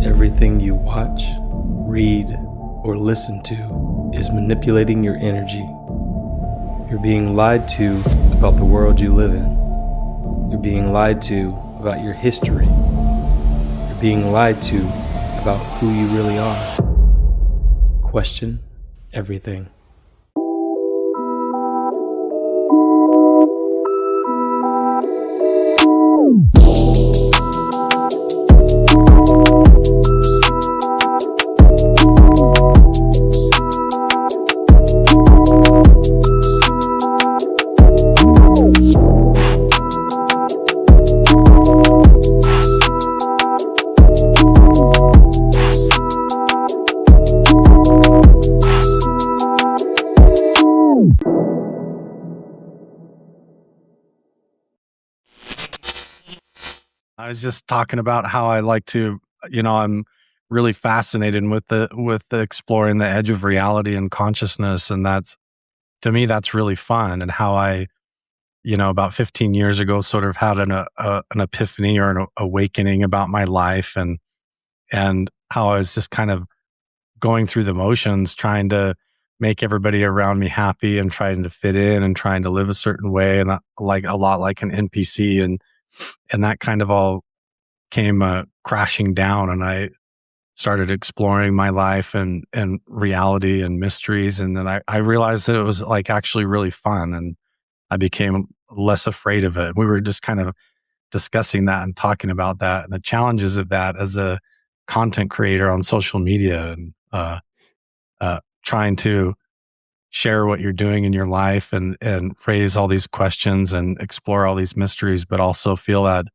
Everything you watch, read, or listen to is manipulating your energy. You're being lied to about the world you live in. You're being lied to about your history. You're being lied to about who you really are. Question everything. I was just talking about how I like to, I'm really fascinated with the exploring the edge of reality and consciousness, and to me that's really fun. And how I, about 15 years ago, sort of had an epiphany or an awakening about my life, and how I was just kind of going through the motions, trying to make everybody around me happy and trying to fit in and trying to live a certain way, and like a lot like an NPC, and that kind of all came crashing down, and I started exploring my life and reality and mysteries, and then I realized that it was like actually really fun, and I became less afraid of it. We were just kind of discussing that and talking about that and the challenges of that as a content creator on social media, and trying to share what you're doing in your life and raise all these questions and explore all these mysteries, but also feel that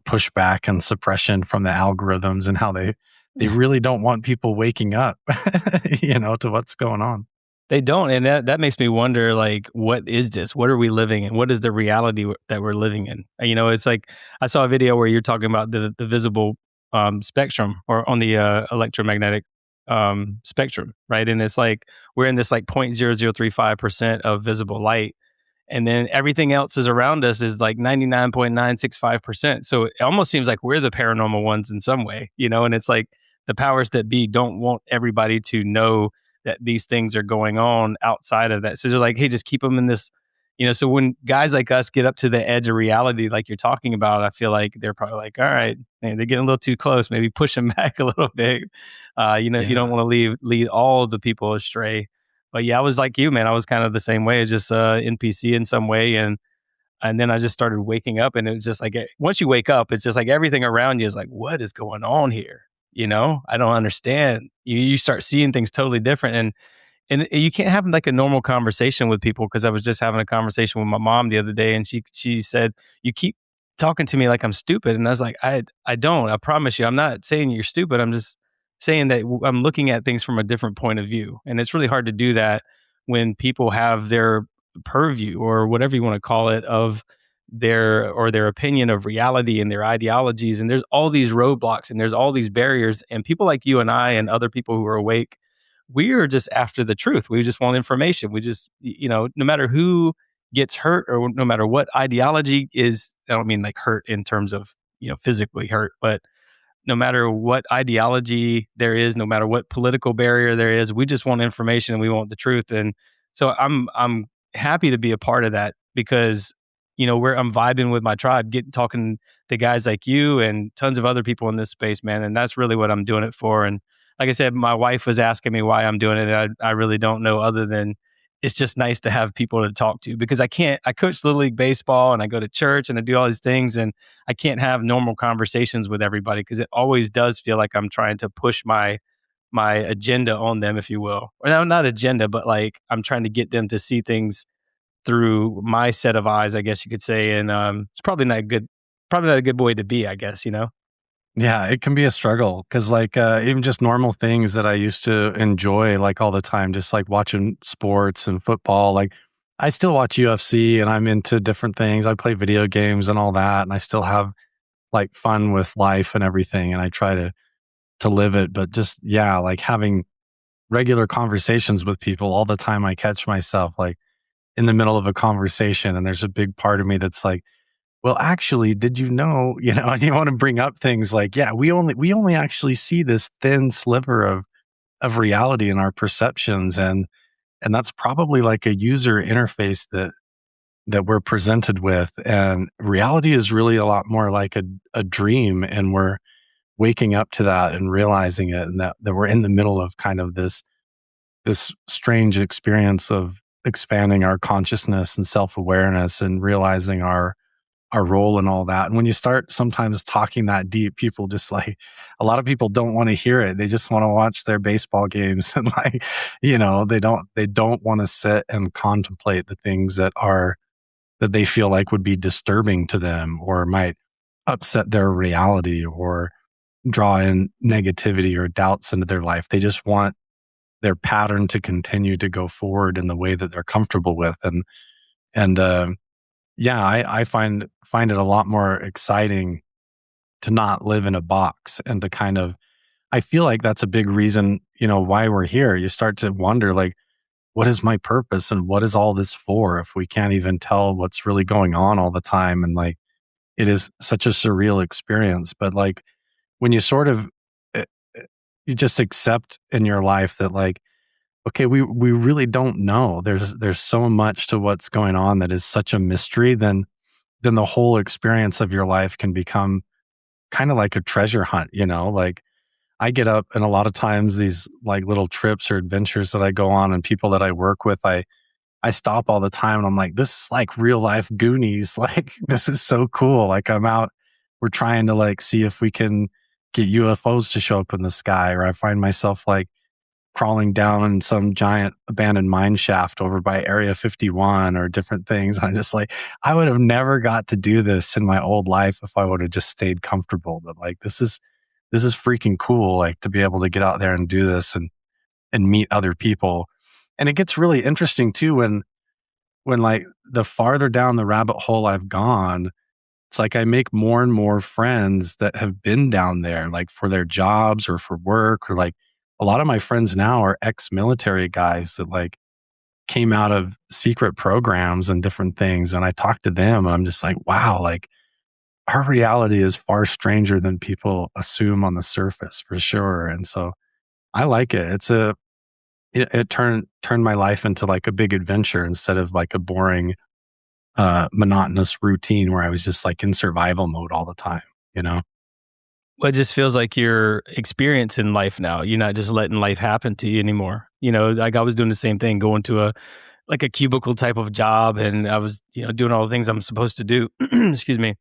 pushback and suppression from the algorithms, and how they really don't want people waking up, to what's going on. They don't, and that makes me wonder, like, what is this? What are we living in? What is the reality that we're living in? It's like, I saw a video where you're talking about the visible spectrum, or on the electromagnetic spectrum, right? And it's like, we're in this like 0.0035% of visible light, and then everything else is around us is like 99.965%. So it almost seems like we're the paranormal ones in some way, and it's like the powers that be don't want everybody to know that these things are going on outside of that. So they're like, hey, just keep them in this, so when guys like us get up to the edge of reality, like you're talking about, I feel like they're probably like, all right, man, they're getting a little too close, maybe push them back a little bit. You don't want to lead all the people astray. But yeah, I was like you, man. I was kind of the same way, just NPC in some way. And then I just started waking up, and it was just like, once you wake up, it's just like everything around you is like, what is going on here? I don't understand. You start seeing things totally different. And you can't have like a normal conversation with people, because I was just having a conversation with my mom the other day, and she said, you keep talking to me like I'm stupid. And I was like, I don't. I promise you, I'm not saying you're stupid. I'm just saying that I'm looking at things from a different point of view. And it's really hard to do that when people have their purview, or whatever you want to call it, of their opinion of reality and their ideologies. And there's all these roadblocks, and there's all these barriers. And people like you and I and other people who are awake, we are just after the truth. We just want information. We just, no matter who gets hurt, or no matter what ideology is, I don't mean like hurt in terms of, physically hurt, but no matter what ideology there is, no matter what political barrier there is, we just want information, and we want the truth. And so I'm happy to be a part of that, because where I'm vibing with my tribe, talking to guys like you and tons of other people in this space, man. And that's really what I'm doing it for. And like I said, my wife was asking me why I'm doing it. And I really don't know, other than it's just nice to have people to talk to, because I coach Little League baseball, and I go to church, and I do all these things, and I can't have normal conversations with everybody, because it always does feel like I'm trying to push my agenda on them, if you will. Or no, not agenda, but like I'm trying to get them to see things through my set of eyes, I guess you could say. And it's probably not a good way to be, I guess, Yeah, it can be a struggle, because like even just normal things that I used to enjoy like all the time, just like watching sports and football. Like I still watch UFC, and I'm into different things. I play video games and all that, and I still have like fun with life and everything, and I try to live it. But just, yeah, like having regular conversations with people all the time, I catch myself like in the middle of a conversation, and there's a big part of me that's like, well, actually, did you know, and you want to bring up things like, yeah, we only actually see this thin sliver of reality in our perceptions, and that's probably like a user interface that we're presented with, and reality is really a lot more like a dream, and we're waking up to that and realizing it, and that we're in the middle of kind of this strange experience of expanding our consciousness and self-awareness and realizing our role and all that. And when you start sometimes talking that deep, people just like, a lot of people don't want to hear it. They just want to watch their baseball games and like, they don't want to sit and contemplate the things that they feel like would be disturbing to them or might upset their reality or draw in negativity or doubts into their life. They just want their pattern to continue to go forward in the way that they're comfortable with. And yeah, I find it a lot more exciting to not live in a box and to kind of, I feel like that's a big reason, why we're here. You start to wonder like, what is my purpose and what is all this for if we can't even tell what's really going on all the time? And like, it is such a surreal experience. But like, when you sort of, uh, you just accept in your life that like, okay, we really don't know. There's so much to what's going on that is such a mystery, then the whole experience of your life can become kind of like a treasure hunt, like I get up and a lot of times these like little trips or adventures that I go on and people that I work with, I stop all the time and I'm like, this is like real life Goonies. Like this is so cool. Like I'm out, we're trying to like see if we can get UFOs to show up in the sky, or I find myself like crawling down in some giant abandoned mine shaft over by Area 51 or different things. I'm just like, I would have never got to do this in my old life if I would have just stayed comfortable. But like, this is freaking cool. Like to be able to get out there and do this and meet other people. And it gets really interesting too when like the farther down the rabbit hole I've gone, it's like I make more and more friends that have been down there, like for their jobs or for work, or like a lot of my friends now are ex-military guys that like came out of secret programs and different things. And I talk to them and I'm just like, wow, like our reality is far stranger than people assume on the surface for sure. And so I like it. It turned my life into like a big adventure instead of like a boring monotonous routine where I was just like in survival mode all the time, you know? Well, it just feels like you're experiencing life now. You're not just letting life happen to you anymore. Like I was doing the same thing, going to a cubicle type of job, and I was, doing all the things I'm supposed to do. Excuse me.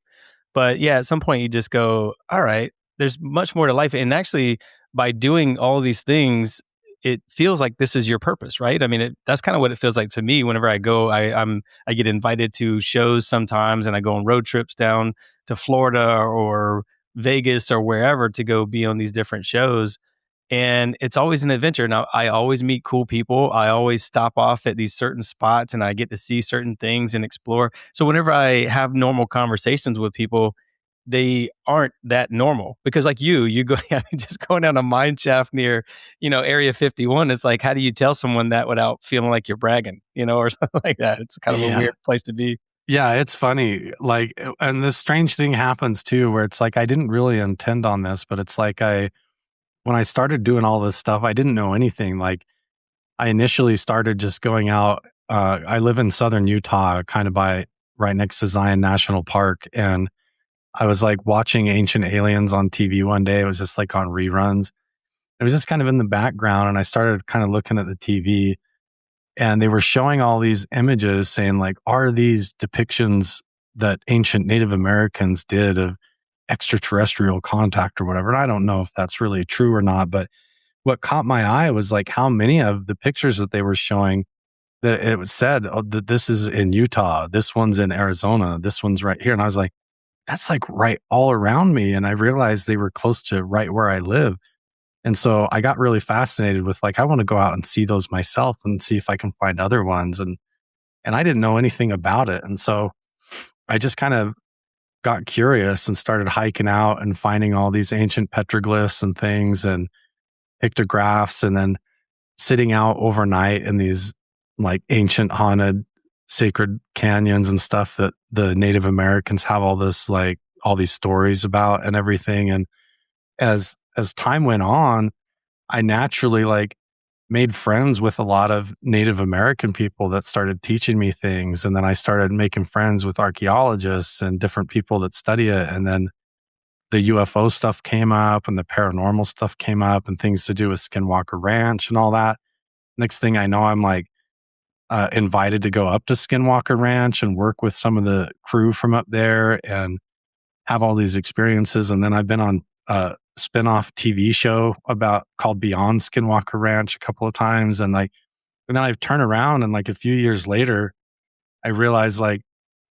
But yeah, at some point you just go, all right, there's much more to life. And actually, by doing all these things, it feels like this is your purpose, right? I mean, that's kind of what it feels like to me. Whenever I go, I get invited to shows sometimes, and I go on road trips down to Florida or Vegas or wherever to go be on these different shows. And it's always an adventure. Now, I always meet cool people. I always stop off at these certain spots and I get to see certain things and explore. So whenever I have normal conversations with people, they aren't that normal because like you go just going down a mine shaft near, Area 51. It's like, how do you tell someone that without feeling like you're bragging, or something like that? It's kind of a Yeah. weird place to be. Yeah, it's funny. Like, and this strange thing happens too, where it's like I didn't really intend on this, but it's like when I started doing all this stuff, I didn't know anything. Like, I initially started just going out. I live in southern Utah, kind of by right next to Zion National Park, and I was like watching Ancient Aliens on TV one day. It was just like on reruns. It was just kind of in the background, and I started kind of looking at the TV, and they were showing all these images saying like, are these depictions that ancient Native Americans did of extraterrestrial contact or whatever? And I don't know if that's really true or not, but what caught my eye was like how many of the pictures that they were showing that it was said, oh, that this is in Utah, this one's in Arizona, this one's right here. And I was like, that's like right all around me. And I realized they were close to right where I live. And so I got really fascinated with like, I want to go out and see those myself and see if I can find other ones. And I didn't know anything about it. And so I just kind of got curious and started hiking out and finding all these ancient petroglyphs and things and pictographs, and then sitting out overnight in these like ancient haunted sacred canyons and stuff that the Native Americans have all this like all these stories about and everything. And as time went on, I naturally like made friends with a lot of Native American people that started teaching me things. And then I started making friends with archaeologists and different people that study it. And then the UFO stuff came up and the paranormal stuff came up and things to do with Skinwalker Ranch and all that. Next thing I know, I'm like invited to go up to Skinwalker Ranch and work with some of the crew from up there and have all these experiences. And then I've been on a spin-off TV show about called Beyond Skinwalker Ranch a couple of times. And like, and then I've turned around and like a few years later, I realized like,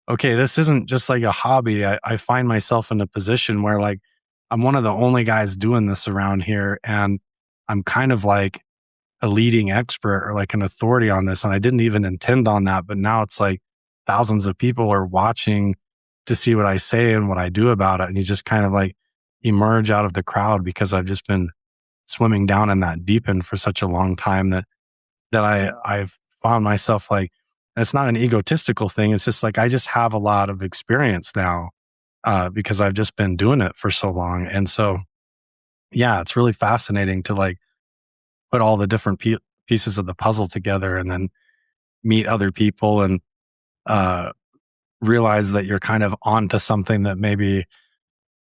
okay, this isn't just like a hobby. I find myself in a position where like I'm one of the only guys doing this around here. And I'm kind of like a leading expert or like an authority on this. And I didn't even intend on that. But now it's like thousands of people are watching to see what I say and what I do about it. And you just kind of like emerge out of the crowd because I've just been swimming down in that deep end for such a long time that I've found myself like, and it's not an egotistical thing. It's just like I just have a lot of experience now because I've just been doing it for so long. And so, yeah, it's really fascinating to like put all the different pieces of the puzzle together and then meet other people and uh, realize that you're kind of onto something that maybe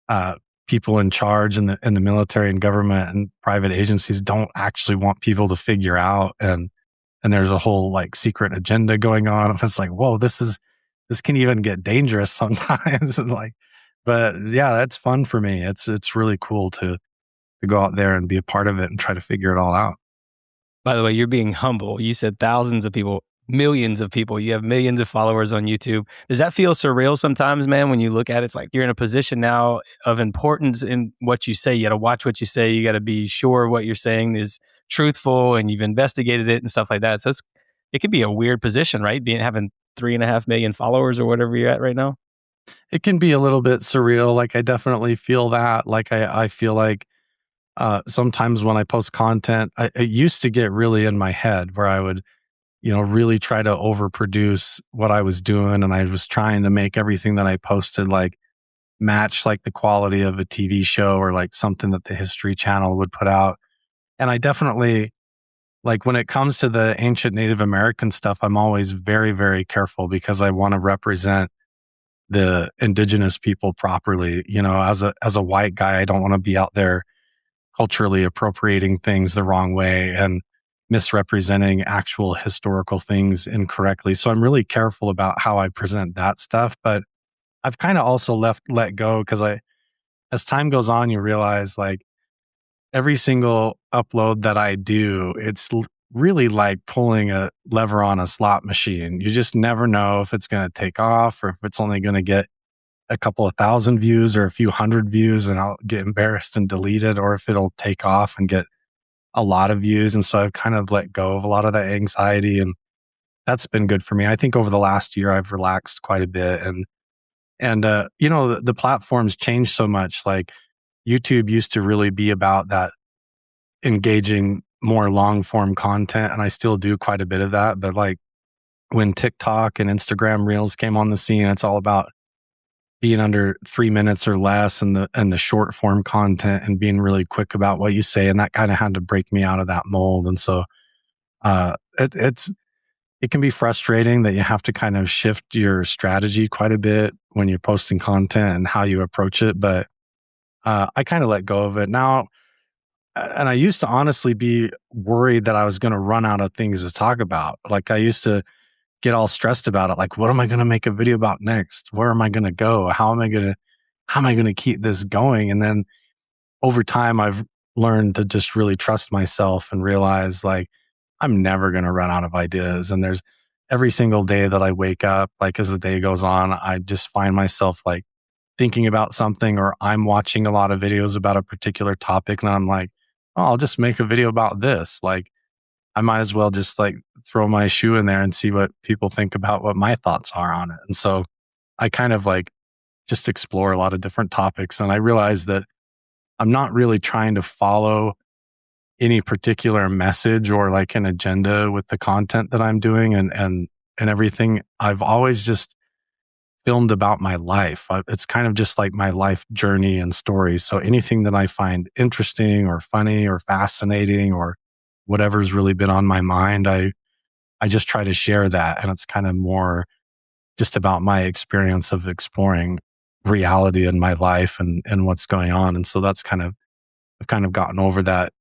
uh, people in charge in the military and government and private agencies don't actually want people to figure out. And there's a whole like secret agenda going on. And it's like, whoa, this can even get dangerous sometimes. And like, but yeah, that's fun for me. It's really cool to go out there and be a part of it and try to figure it all out. By the way, you're being humble. You said thousands of people, millions of people. You have millions of followers on YouTube. Does that feel surreal sometimes, man, when you look at it? It's like you're in a position now of importance in what you say. You got to watch what you say. You got to be sure what you're saying is truthful and you've investigated it and stuff like that. So it could be a weird position, right? Having 3.5 million followers or whatever you're at right now. It can be a little bit surreal. Like I definitely feel that. Like I feel like sometimes when I post content, it used to get really in my head where I would, you know, really try to overproduce what I was doing. And I was trying to make everything that I posted like match like the quality of a TV show or like something that the History Channel would put out. And I definitely, like when it comes to the ancient Native American stuff, I'm always very, very careful because I want to represent the indigenous people properly. You know, as a white guy, I don't want to be out there culturally appropriating things the wrong way and misrepresenting actual historical things incorrectly. So I'm really careful about how I present that stuff. But I've kind of also let go because as time goes on, you realize like every single upload that I do, really like pulling a lever on a slot machine. You just never know if it's going to take off or if it's only going to get a couple of thousand views or a few hundred views and I'll get embarrassed and delete it, or if it'll take off and get a lot of views. And so I've kind of let go of a lot of that anxiety and that's been good for me. I think over the last year I've relaxed quite a bit and you know, the platforms changed so much. Like YouTube used to really be about that engaging more long form content. And I still do quite a bit of that. But like when TikTok and Instagram Reels came on the scene, it's all about being under 3 minutes or less and the short form content and being really quick about what you say. And that kind of had to break me out of that mold. And so it can be frustrating that you have to kind of shift your strategy quite a bit when you're posting content and how you approach it. But I kind of let go of it now. And I used to honestly be worried that I was going to run out of things to talk about. Like I used to get all stressed about it. Like, what am I going to make a video about next? Where am I going to go? How am I going to keep this going? And then over time, I've learned to just really trust myself and realize like, I'm never going to run out of ideas. And there's every single day that I wake up, like as the day goes on, I just find myself like thinking about something, or I'm watching a lot of videos about a particular topic. And I'm like, oh, I'll just make a video about this. Like, I might as well just like throw my shoe in there and see what people think about what my thoughts are on it. And so I kind of like just explore a lot of different topics. And I realize that I'm not really trying to follow any particular message or like an agenda with the content that I'm doing. And and everything, I've always just filmed about my life. It's kind of just like my life journey and stories. So anything that I find interesting or funny or fascinating or whatever's really been on my mind, I just try to share that. And it's kind of more just about my experience of exploring reality in my life and what's going on. And so that's kind of, I've kind of gotten over that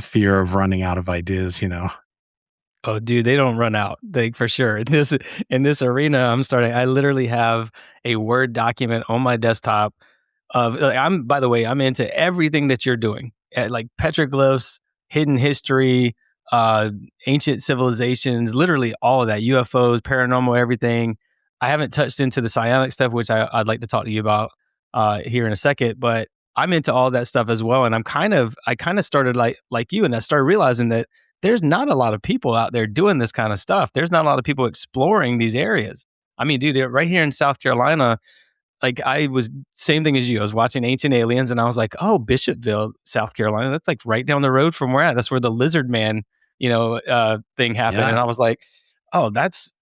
fear of running out of ideas. Oh, dude, they don't run out. Like for sure. In this arena, I literally have a Word document on my desktop of like, I'm by the way, I'm into everything that you're doing. Like petroglyphs, hidden history, uh ancient civilizations, literally all of that. UFOs, paranormal, everything. I haven't touched into the psionic stuff, which I'd like to talk to you about here in a second, but I'm into all that stuff as well. And I kind of started like you, and I started realizing that there's not a lot of people out there doing this kind of stuff. There's not a lot of people exploring these areas. I mean, dude, right here in South Carolina, like I was same thing as you. I was watching Ancient Aliens, and I was like, "Oh, Bishopville, South Carolina. That's like right down the road from where I'm at. That's where the Lizard Man, thing happened." Yeah. And I was like, "Oh, that's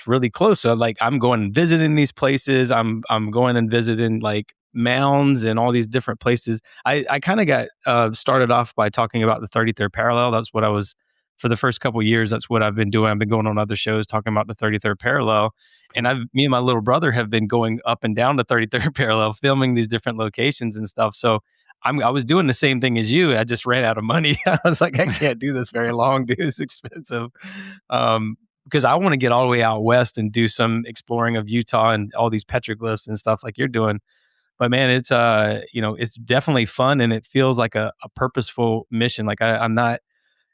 really close." So like I'm going and visiting these places. I'm going and visiting like mounds and all these different places. I kind of got started off by talking about the 33rd parallel. That's what I was for the first couple of years. That's what I've been doing. I've been going on other shows talking about the 33rd parallel. And Cool. me and my little brother have been going up and down the 33rd parallel, filming these different locations and stuff. So I was doing the same thing as you. I just ran out of money. I was like, I can't do this very long, dude. It's expensive. Um, because I want to get all the way out west and do some exploring of Utah and all these petroglyphs and stuff like you're doing. But man, it's definitely fun, and it feels like a purposeful mission. Like I'm not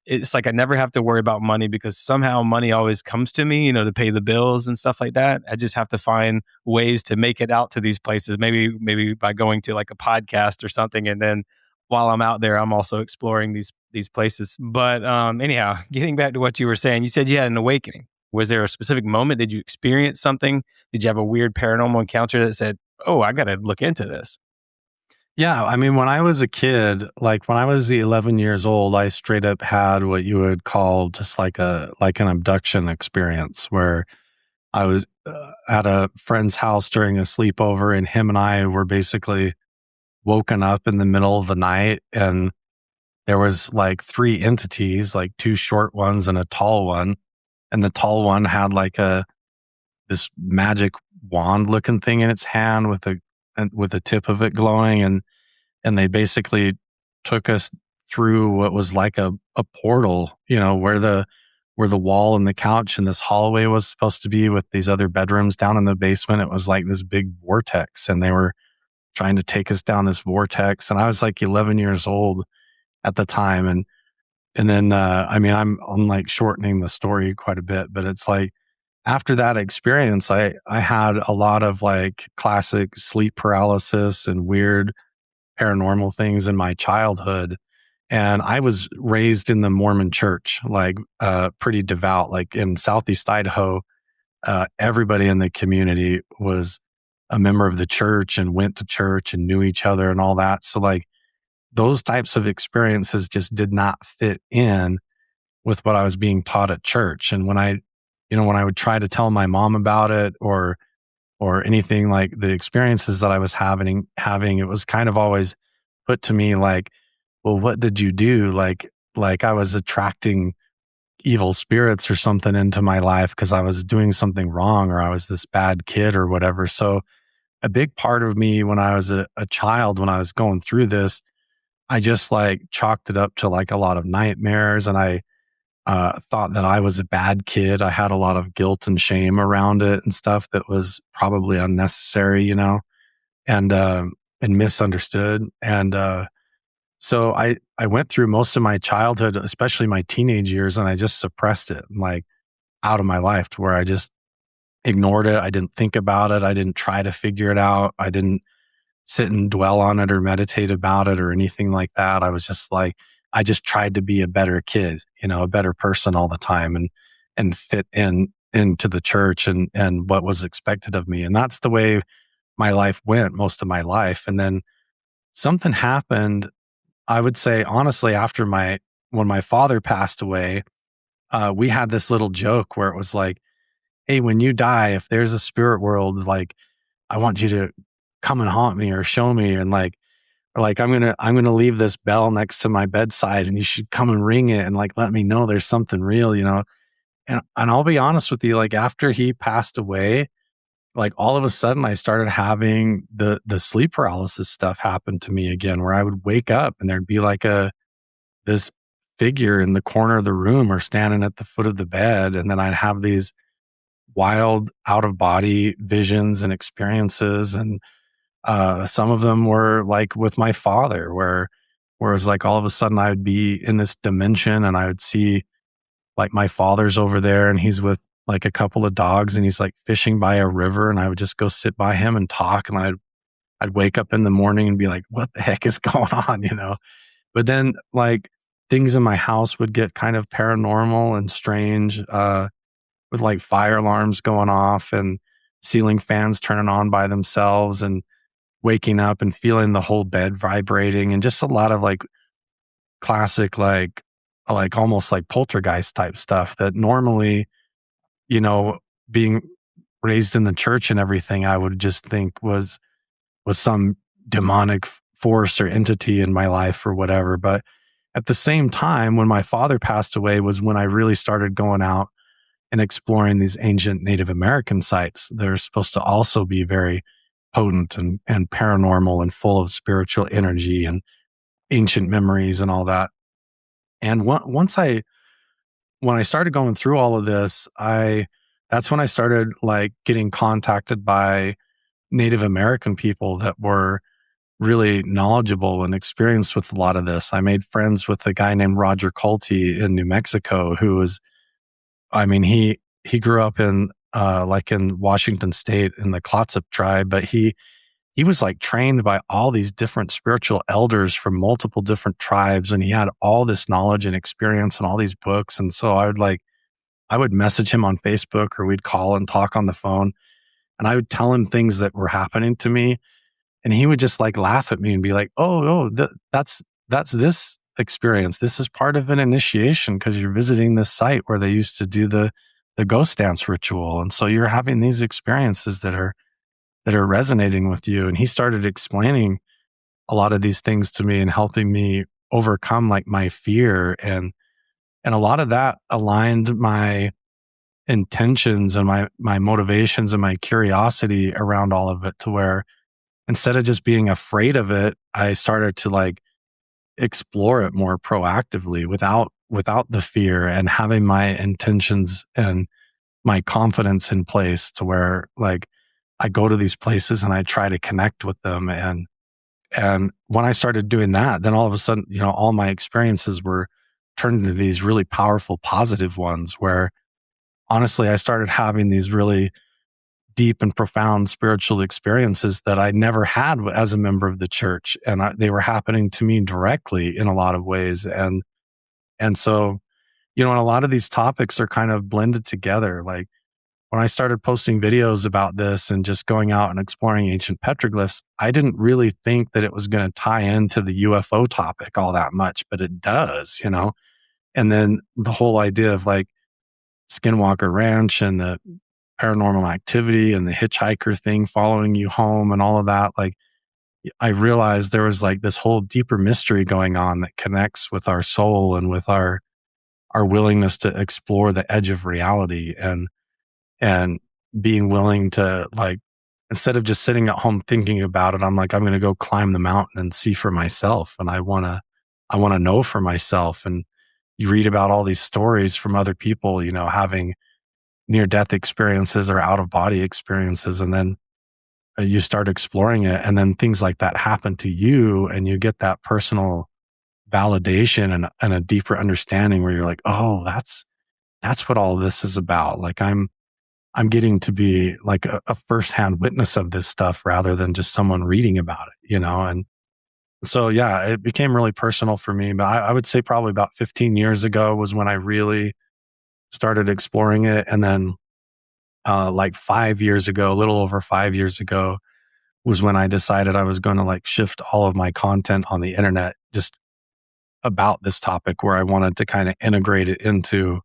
it's like I never have to worry about money because somehow money always comes to me, to pay the bills and stuff like that. I just have to find ways to make it out to these places. Maybe by going to like a podcast or something, and then while I'm out there, I'm also exploring these places. But anyhow, getting back to what you were saying, you said you had an awakening. Was there a specific moment? Did you experience something? Did you have a weird paranormal encounter that said, "Oh, I got to look into this"? Yeah, I mean, when I was a kid, like when I was 11 years old, I straight up had what you would call just like an abduction experience where I was at a friend's house during a sleepover, and him and I were basically woken up in the middle of the night, and there was like three entities, like two short ones and a tall one, and the tall one had like a this magic wand looking thing in its hand with the tip of it glowing, and they basically took us through what was like a portal, where the wall and the couch and this hallway was supposed to be with these other bedrooms down in the basement. It was like this big vortex, and they were trying to take us down this vortex. And I was like 11 years old at the time. And then, I mean, I'm like shortening the story quite a bit, but it's like after that experience, I had a lot of like classic sleep paralysis and weird paranormal things in my childhood. And I was raised in the Mormon church, like pretty devout. Like in Southeast Idaho, everybody in the community was a member of the church and went to church and knew each other and all that. So like those types of experiences just did not fit in with what I was being taught at church. And when I would try to tell my mom about it or anything like the experiences that I was having, it was kind of always put to me like, well, what did you do? Like I was attracting evil spirits or something into my life because I was doing something wrong or I was this bad kid or whatever. So a big part of me when I was a child, when I was going through this, I just like chalked it up to like a lot of nightmares, and I thought that I was a bad kid. I had a lot of guilt and shame around it and stuff that was probably unnecessary, and misunderstood. And so I went through most of my childhood, especially my teenage years, and I just suppressed it, like out of my life, to where I just ignored it. I didn't think about it. I didn't try to figure it out. I didn't sit and dwell on it or meditate about it or anything like that. I was just like, I just tried to be a better kid, a better person all the time and fit into the church and what was expected of me. And that's the way my life went most of my life. And then something happened, I would say honestly, when my father passed away, we had this little joke where it was like, "Hey, when you die, if there's a spirit world, like, I want you to come and haunt me or show me, and like I'm gonna leave this bell next to my bedside, and you should come and ring it and like let me know there's something real, you know." And I'll be honest with you, like after he passed away, like all of a sudden I started having the sleep paralysis stuff happen to me again, where I would wake up and there'd be like a this figure in the corner of the room or standing at the foot of the bed, and then I'd have these wild out of body visions and experiences. And some of them were like with my father, where it was like all of a sudden I would be in this dimension and I would see like my father's over there and he's with like a couple of dogs and he's like fishing by a river, and I would just go sit by him and talk, and I'd wake up in the morning and be like, what the heck is going on, you know? But then like things in my house would get kind of paranormal and strange, with like fire alarms going off and ceiling fans turning on by themselves, and waking up and feeling the whole bed vibrating, and just a lot of like classic, like almost like poltergeist type stuff that normally, you know, being raised in the church and everything, I would just think was some demonic force or entity in my life or whatever. But at the same time, when my father passed away was when I really started going out and exploring these ancient Native American sites that are supposed to also be very potent and paranormal and full of spiritual energy and ancient memories and all that. And once when I started going through all of this, that's when I started like getting contacted by Native American people that were really knowledgeable and experienced with a lot of this. I made friends with a guy named Roger Colty in New Mexico, who was, I mean, he grew up in like in Washington State in the Clatsop tribe, but he was like trained by all these different spiritual elders from multiple different tribes, and he had all this knowledge and experience and all these books. And so I would message him on Facebook, or we'd call and talk on the phone, and I would tell him things that were happening to me, and he would just like laugh at me and be like, "Oh, that's this experience. This is part of an initiation because you're visiting this site where they used to do the ghost dance ritual, and so you're having these experiences that are resonating with you." And he started explaining a lot of these things to me and helping me overcome like my fear, and a lot of that aligned my intentions and my motivations and my curiosity around all of it, to where instead of just being afraid of it, I started to like explore it more proactively without the fear, and having my intentions and my confidence in place, to where like I go to these places and I try to connect with them. And when I started doing that, then all of a sudden, you know, all my experiences were turned into these really powerful positive ones, where honestly I started having these really deep and profound spiritual experiences that I never had as a member of the church, and they were happening to me directly in a lot of ways. And so, you know, and a lot of these topics are kind of blended together. Like when I started posting videos about this and just going out and exploring ancient petroglyphs, I didn't really think that it was going to tie into the UFO topic all that much, but it does, you know? And then the whole idea of like Skinwalker Ranch and the paranormal activity and the hitchhiker thing following you home and all of that, like I realized there was like this whole deeper mystery going on that connects with our soul and with our willingness to explore the edge of reality, and being willing to like, instead of just sitting at home thinking about it, I'm like, I'm going to go climb the mountain and see for myself. And I want to know for myself. And you read about all these stories from other people, you know, having near death experiences or out of body experiences. And then you start exploring it, and then things like that happen to you, and you get that personal validation and a deeper understanding, where you're like, oh, that's what all this is about. Like I'm getting to be like a firsthand witness of this stuff rather than just someone reading about it, you know? And so, yeah, it became really personal for me. But I would say probably about 15 years ago was when I really started exploring it. And then, like 5 years ago, a little over 5 years ago, was when I decided I was going to like shift all of my content on the internet just about this topic, where I wanted to kind of integrate it into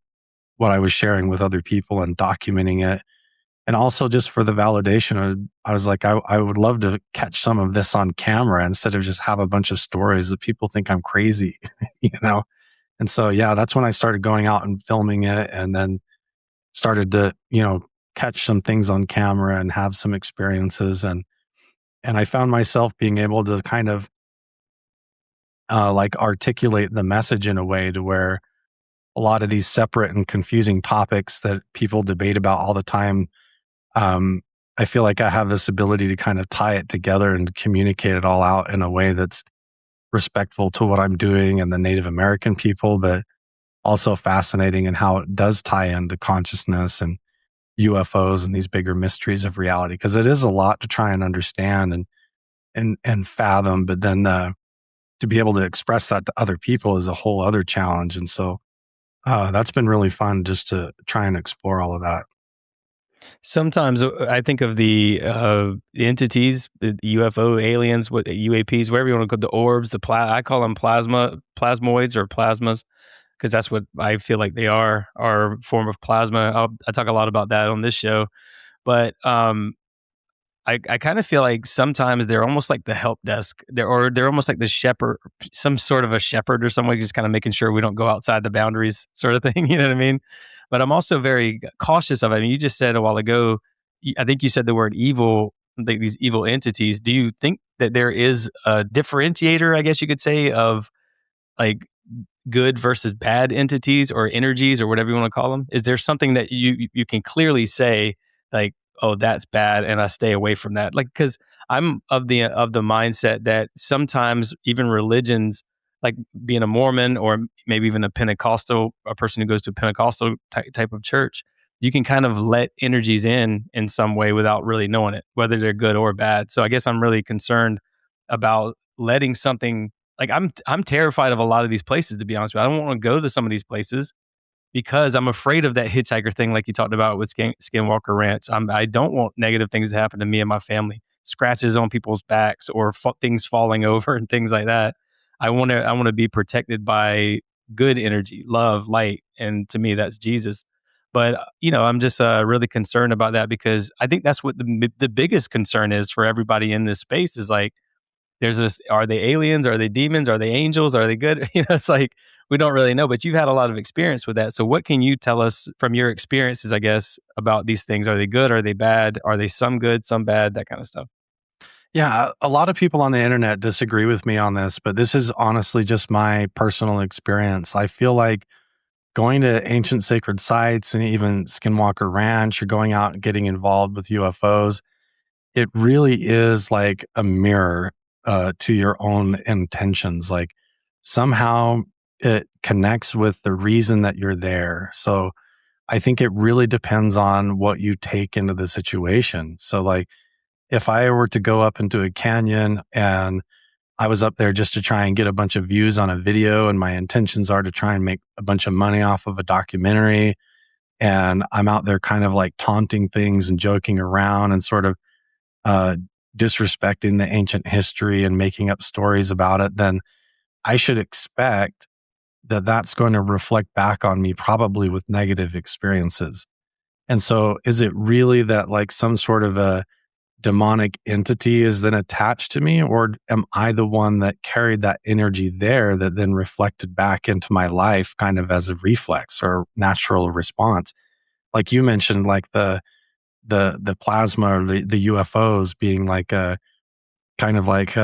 what I was sharing with other people and documenting it. And also just for the validation, I was like, I would love to catch some of this on camera instead of just have a bunch of stories that people think I'm crazy, you know? And so, yeah, that's when I started going out and filming it, and then started to, catch some things on camera and have some experiences. And I found myself being able to kind of like articulate the message in a way to where a lot of these separate and confusing topics that people debate about all the time, um, I feel like I have this ability to kind of tie it together and communicate it all out in a way that's respectful to what I'm doing and the Native American people, but also fascinating in how it does tie into consciousness and UFOs and these bigger mysteries of reality. Because it is a lot to try and understand and fathom, but then to be able to express that to other people is a whole other challenge. And so that's been really fun just to try and explore all of that. Sometimes I think of the entities, the UFO, aliens, what UAPs, whatever you want to call the orbs, I call them plasmoids or plasmas, because that's what I feel like they are a form of plasma. I talk a lot about that on this show, but I kind of feel like sometimes they're almost like the help desk. They're almost like the shepherd, some sort of a shepherd or someone just kind of making sure we don't go outside the boundaries, sort of thing. You know what I mean? But I'm also very cautious of it. I mean, you just said a while ago, I think you said the word evil, like these evil entities. Do you think that there is a differentiator, I guess you could say, of like good versus bad entities or energies or whatever you want to call them? Is there something that you can clearly say like, oh, that's bad, and I stay away from that? Like, because I'm of the mindset that sometimes even religions, like being a Mormon or maybe even a person who goes to a Pentecostal type of church, you can kind of let energies in some way without really knowing it, whether they're good or bad. So I guess I'm really concerned about letting something, like I'm terrified of a lot of these places, to be honest with you. I don't want to go to some of these places because I'm afraid of that hitchhiker thing, like you talked about with Skinwalker Ranch. I don't want negative things to happen to me and my family, scratches on people's backs or things falling over and things like that. I want to be protected by good energy, love, light, and to me that's Jesus. But I'm just really concerned about that because I think that's what the biggest concern is for everybody in this space is like there's this, are they aliens? Are they demons? Are they angels? Are they good? It's like, we don't really know, but you've had a lot of experience with that. So what can you tell us from your experiences, I guess, about these things? Are they good? Are they bad? Are they some good, some bad, that kind of stuff? Yeah, a lot of people on the internet disagree with me on this, but this is honestly just my personal experience. I feel like going to ancient sacred sites and even Skinwalker Ranch or going out and getting involved with UFOs, it really is like a mirror to your own intentions. Like somehow it connects with the reason that you're there. So I think it really depends on what you take into the situation. So, like, if I were to go up into a canyon and I was up there just to try and get a bunch of views on a video, and my intentions are to try and make a bunch of money off of a documentary, and I'm out there kind of like taunting things and joking around and sort of uh, disrespecting the ancient history and making up stories about it, then I should expect that that's going to reflect back on me probably with negative experiences. And so, is it really that like some sort of a demonic entity is then attached to me, or am I the one that carried that energy there that then reflected back into my life kind of as a reflex or natural response? Like you mentioned, like the plasma or the UFOs being like a kind of like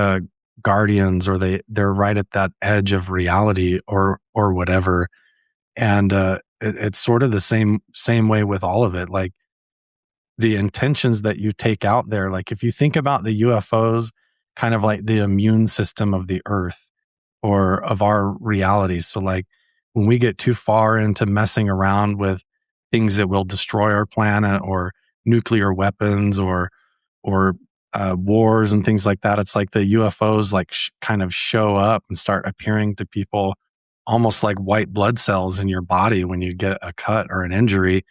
guardians, or they're right at that edge of reality or whatever. And it's sort of the same way with all of it. Like the intentions that you take out there. Like if you think about the UFOs, kind of like the immune system of the earth or of our reality. So like when we get too far into messing around with things that will destroy our planet or nuclear weapons or wars and things like that, it's like the UFOs like kind of show up and start appearing to people almost like white blood cells in your body. When you get a cut or an injury,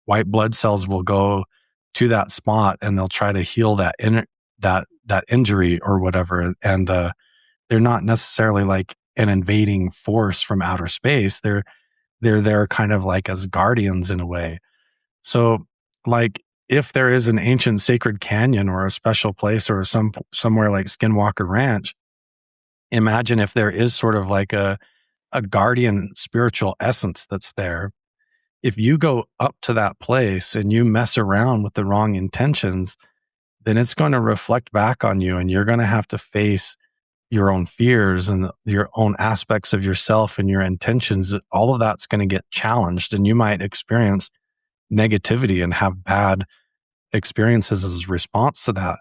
white blood cells will go to that spot and they'll try to heal that injury or whatever. And they're not necessarily like an invading force from outer space. they're there kind of like as guardians in a way. So, like, if there is an ancient sacred canyon or a special place or somewhere like Skinwalker Ranch, imagine if there is sort of like a guardian spiritual essence that's there. If you go up to that place and you mess around with the wrong intentions, then it's going to reflect back on you, and you're going to have to face your own fears and your own aspects of yourself and your intentions. All of that's going to get challenged, and you might experience negativity and have bad experiences as a response to that.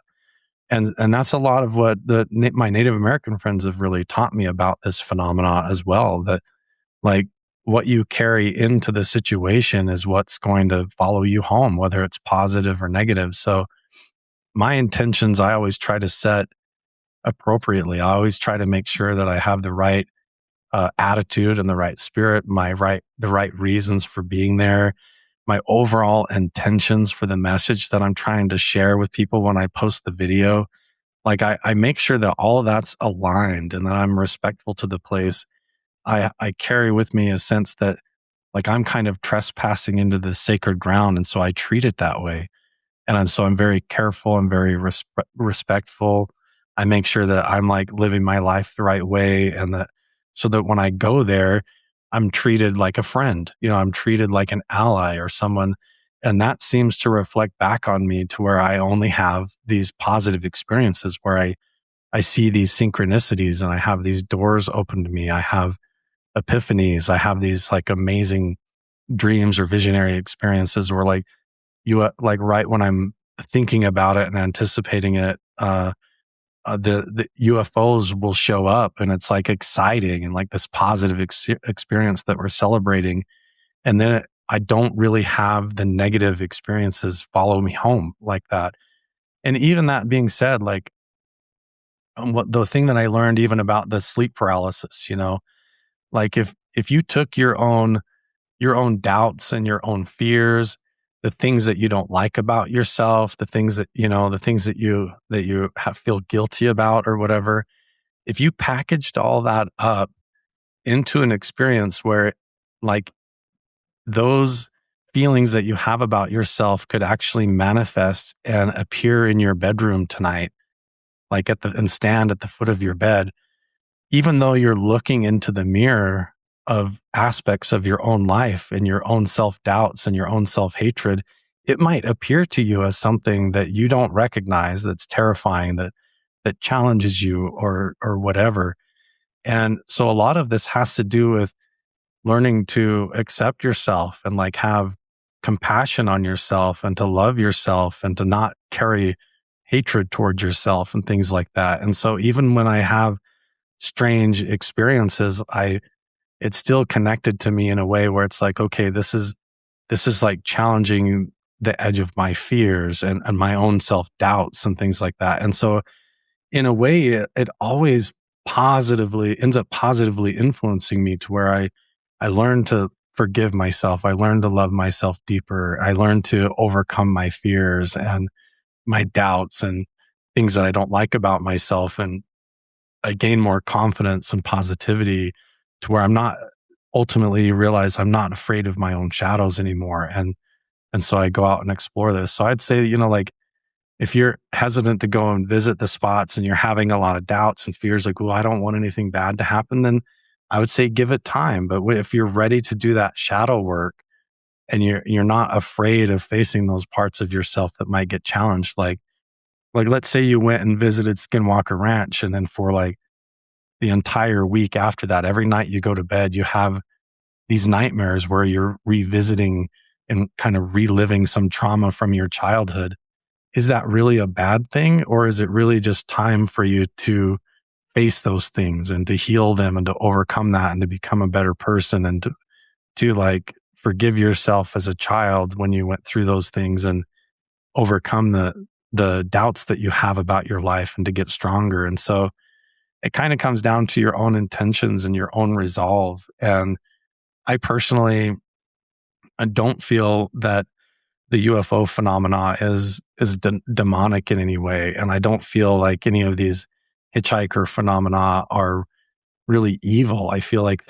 And that's a lot of what my Native American friends have really taught me about this phenomena as well. That, like, what you carry into the situation is what's going to follow you home, whether it's positive or negative. So my intentions, I always try to set appropriately. I always try to make sure that I have the right attitude and the right spirit, the right reasons for being there, my overall intentions for the message that I'm trying to share with people when I post the video. Like, I make sure that all of that's aligned and that I'm respectful to the place. I carry with me a sense that, like, I'm kind of trespassing into the sacred ground. And so I treat it that way. And I'm very careful and very respectful. I make sure that I'm like living my life the right way, and that so that when I go there, I'm treated like a friend. I'm treated like an ally or someone. And that seems to reflect back on me to where I only have these positive experiences where I see these synchronicities and I have these doors open to me. I have epiphanies. I have these like amazing dreams or visionary experiences where, like, like right when I'm thinking about it and anticipating it, the UFOs will show up, and it's like exciting and like this positive experience that we're celebrating. And then I don't really have the negative experiences follow me home like that. And even that being said, like, what the thing that I learned even about the sleep paralysis, like, if you took your own doubts and your own fears, the things that you don't like about yourself, the things that you feel guilty about or whatever, if you packaged all that up into an experience where, like, those feelings that you have about yourself could actually manifest and appear in your bedroom tonight, like and stand at the foot of your bed, even though you're looking into the mirror of aspects of your own life and your own self doubts and your own self hatred, it might appear to you as something that you don't recognize, that's terrifying, that challenges you or whatever. And so a lot of this has to do with learning to accept yourself and, like, have compassion on yourself and to love yourself and to not carry hatred towards yourself and things like that. And so even when I have strange experiences, it's still connected to me in a way where it's like, okay, this is like challenging the edge of my fears and my own self doubts and things like that. And so in a way, it always positively ends up positively influencing me to where I learn to forgive myself. I learn to love myself deeper. I learn to overcome my fears and my doubts and things that I don't like about myself. And I gain more confidence and positivity to where I'm not ultimately realize I'm not afraid of my own shadows anymore. And so I go out and explore this. So I'd say, like, if you're hesitant to go and visit the spots and you're having a lot of doubts and fears, like, well, I don't want anything bad to happen, then I would say give it time. But if you're ready to do that shadow work and you're not afraid of facing those parts of yourself that might get challenged, like let's say you went and visited Skinwalker Ranch, and then for like the entire week after that, every night you go to bed, you have these nightmares where you're revisiting and kind of reliving some trauma from your childhood. Is that really a bad thing? Or is it really just time for you to face those things and to heal them and to overcome that and to become a better person and to like forgive yourself as a child when you went through those things and overcome the doubts that you have about your life and to get stronger? And so it kind of comes down to your own intentions and your own resolve. And I personally, I don't feel that the UFO phenomena is demonic in any way, and I don't feel like any of these hitchhiker phenomena are really evil. I feel like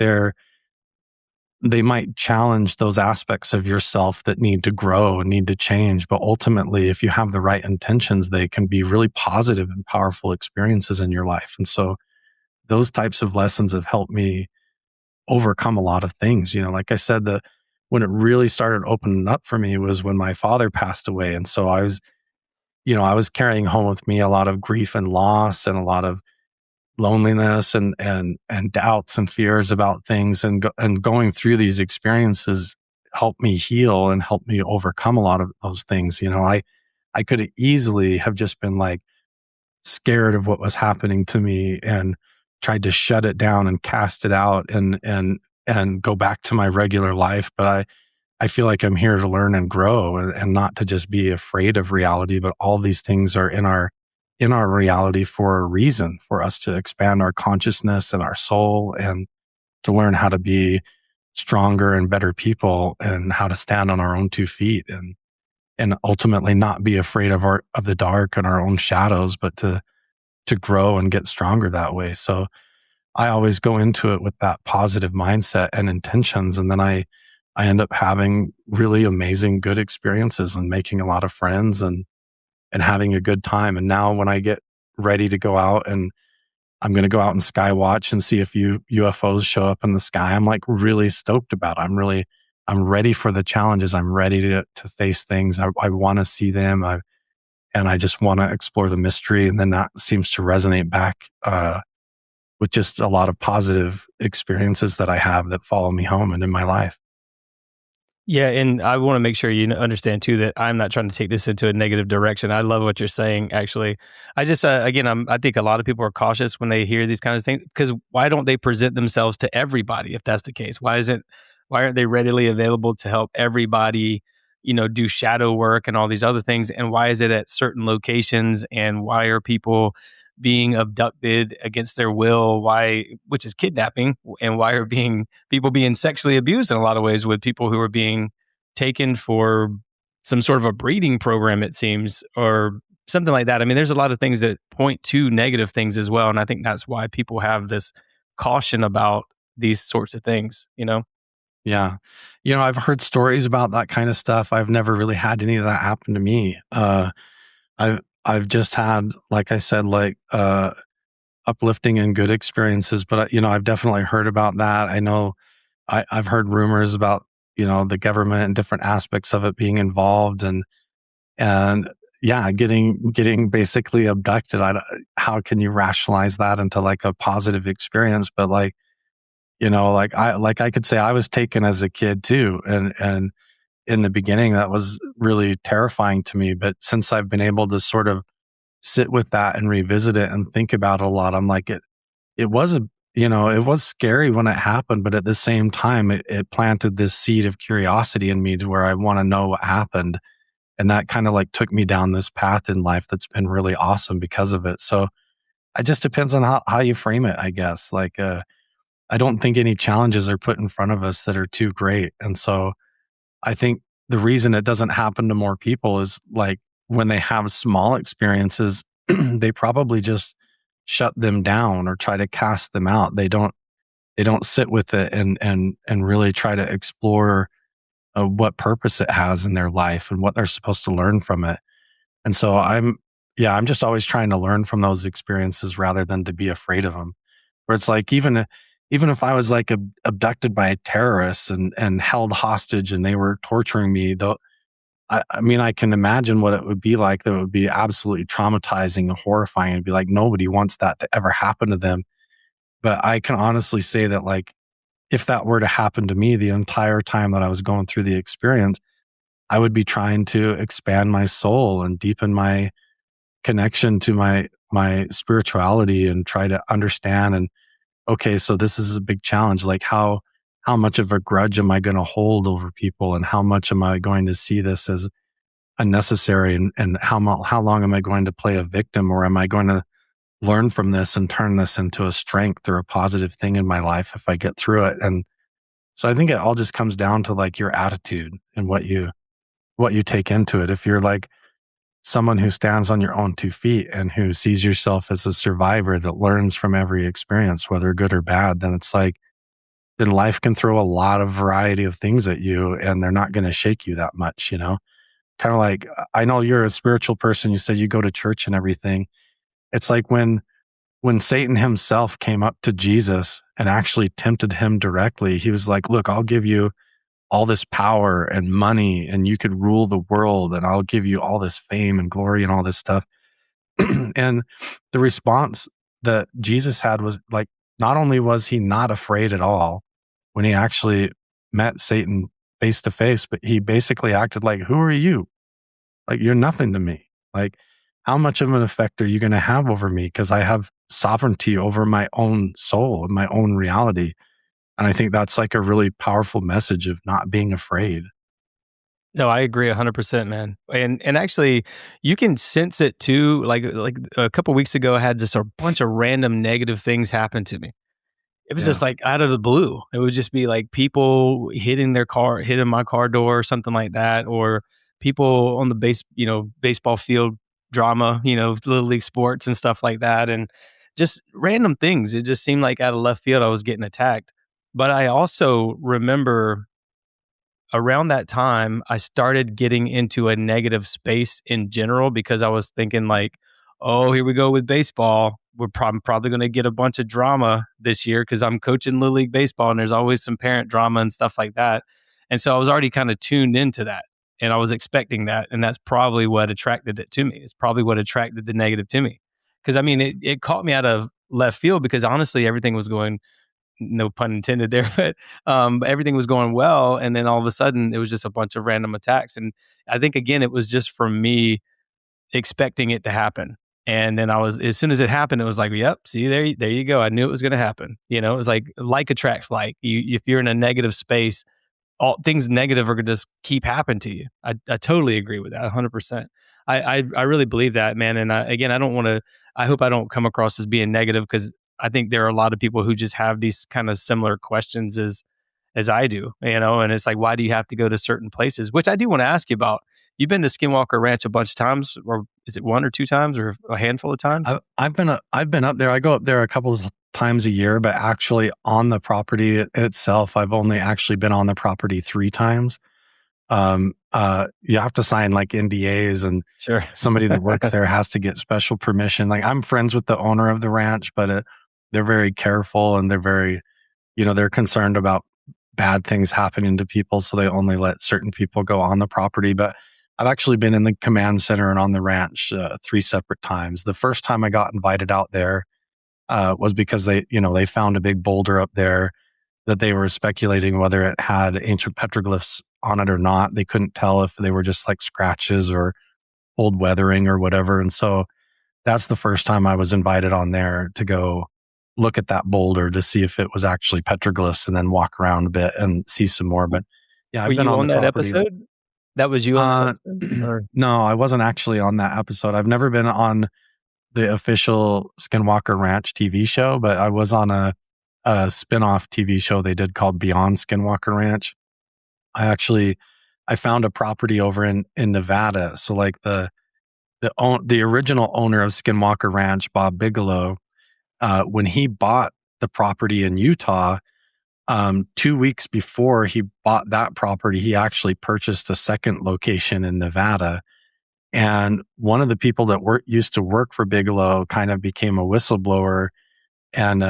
they might challenge those aspects of yourself that need to grow and need to change. But ultimately, if you have the right intentions, they can be really positive and powerful experiences in your life. And so those types of lessons have helped me overcome a lot of things. Like I said, when it really started opening up for me was when my father passed away. And so I was carrying home with me a lot of grief and loss and a lot of loneliness and doubts and fears about things, and going through these experiences helped me heal and helped me overcome a lot of those things. I could easily have just been like scared of what was happening to me and tried to shut it down and cast it out and go back to my regular life. But I feel like I'm here to learn and grow, and not to just be afraid of reality, but all these things are in our reality for a reason, for us to expand our consciousness and our soul, and to learn how to be stronger and better people, and how to stand on our own 2 feet, and ultimately not be afraid of the dark and our own shadows, but to grow and get stronger that way. So I always go into it with that positive mindset and intentions. And then I end up having really amazing, good experiences and making a lot of friends and having a good time. And now when I get ready to go out, and I'm going to go out and sky watch and see if UFOs show up in the sky, I'm like really stoked about it. I'm ready for the challenges. I'm ready to face things. I want to see them. And I just want to explore the mystery. And then that seems to resonate back, with just a lot of positive experiences that I have that follow me home and in my life. Yeah, and I want to make sure you understand too that I'm not trying to take this into a negative direction. I love what you're saying. Actually, I just again, I think a lot of people are cautious when they hear these kinds of things, because why don't they present themselves to everybody if that's the case? Why aren't they readily available to help everybody? Do shadow work and all these other things, and why is it at certain locations? And why are people being abducted against their will? Why, which is kidnapping, and why are people being sexually abused in a lot of ways, with people who are being taken for some sort of a breeding program, it seems, or something like that. I mean, there's a lot of things that point to negative things as well. And I think that's why people have this caution about these sorts of things. Yeah. I've heard stories about that kind of stuff. I've never really had any of that happen to me. I've just had, like I said, like, uplifting and good experiences, but I've definitely heard about that. I know I've heard rumors about, the government and different aspects of it being involved, and yeah, getting basically abducted. How can you rationalize that into like a positive experience? But like I could say I was taken as a kid too. And in the beginning that was really terrifying to me. But since I've been able to sort of sit with that and revisit it and think about it a lot, I'm like, it was it was scary when it happened, but at the same time, it planted this seed of curiosity in me to where I want to know what happened. And that kind of like took me down this path in life that's been really awesome because of it. So it just depends on how you frame it, I guess. Like, I don't think any challenges are put in front of us that are too great. And so I think the reason it doesn't happen to more people is like when they have small experiences, they probably just shut them down or try to cast them out. They don't sit with it and really try to explore what purpose it has in their life and what they're supposed to learn from it. And so I'm just always trying to learn from those experiences rather than to be afraid of them. Where it's like, even if I was like abducted by terrorists and held hostage and they were torturing me, though, I mean, I can imagine what it would be like. That would be absolutely traumatizing and horrifying. It'd be like nobody wants that to ever happen to them. But I can honestly say that, like, if that were to happen to me the entire time that I was going through the experience, I would be trying to expand my soul and deepen my connection to my spirituality and try to understand. And okay, so this is a big challenge. Like, how much of a grudge am I going to hold over people, and how much am I going to see this as unnecessary, and how long am I going to play a victim, or am I going to learn from this and turn this into a strength or a positive thing in my life if I get through it? And so I think it all just comes down to like your attitude and what you take into it. If you're like someone who stands on your own 2 feet and who sees yourself as a survivor that learns from every experience, whether good or bad, then it's like then life can throw a lot of variety of things at you and they're not going to shake you that much, you know? Kind of like, I know you're a spiritual person. You said you go to church and everything. It's like when Satan himself came up to Jesus and actually tempted him directly, he was like, "Look, I'll give you all this power and money and you could rule the world and I'll give you all this fame and glory and all this stuff." And the response that Jesus had was like, not only was he not afraid at all when he actually met Satan face to face, but he basically acted like, "Who are you? Like, you're nothing to me. Like, how much of an effect are you going to have over me? Because I have sovereignty over my own soul and my own reality." And I think that's like a really powerful message of not being afraid. No, I agree 100%, man. And actually, you can sense it too. Like a couple weeks ago, I had just a bunch of random negative things happen to me. It was Yeah. just like out of the blue. It would just be like people hitting my car door or something like that, or people on the baseball field drama, little league sports and stuff like that, and just random things. It just seemed like out of left field, I was getting attacked. But I also remember around that time, I started getting into a negative space in general because I was thinking like, oh, here we go with baseball. We're probably going to get a bunch of drama this year because I'm coaching Little League Baseball and there's always some parent drama and stuff like that. And so I was already kind of tuned into that and I was expecting that. And that's probably what attracted it to me. It's probably what attracted the negative to me. Because I mean, it caught me out of left field because honestly, everything was going, no pun intended there, but everything was going well. And then all of a sudden, it was just a bunch of random attacks. And I think, again, it was just from me expecting it to happen. And then as soon as it happened, it was like, yep, see, there you go. I knew it was going to happen. It was like attracts like. If you're in a negative space, all things negative are going to just keep happening to you. I totally agree with that 100%. I really believe that, man. And again, I hope I don't come across as being negative because I think there are a lot of people who just have these kind of similar questions as I do, and it's like, why do you have to go to certain places? Which I do want to ask you about. You've been to Skinwalker Ranch a bunch of times, or is it one or two times, or a handful of times? I've been up there. I go up there a couple of times a year, but actually on the property itself, I've only actually been on the property 3 times. You have to sign like NDAs, and Sure. somebody that works there has to get special permission. Like, I'm friends with the owner of the ranch, but they're very careful and they're very, they're concerned about bad things happening to people. So they only let certain people go on the property. But I've actually been in the command center and on the ranch 3 separate times. The first time I got invited out there was because they found a big boulder up there that they were speculating whether it had ancient petroglyphs on it or not. They couldn't tell if they were just like scratches or old weathering or whatever. And so that's the first time I was invited on there to go look at that boulder to see if it was actually petroglyphs and then walk around a bit and see some more. But yeah, Were I've been you on on the that property. episode? That was you on that Uh, episode, or no, I wasn't actually on that episode. I've never been on the official Skinwalker Ranch TV show, but I was on a spin-off TV show they did called Beyond Skinwalker Ranch. I found a property over in Nevada. So like the original owner of Skinwalker Ranch, Bob Bigelow, when he bought the property in Utah, 2 weeks before he bought that property, he actually purchased a second location in Nevada. And one of the people that used to work for Bigelow kind of became a whistleblower, and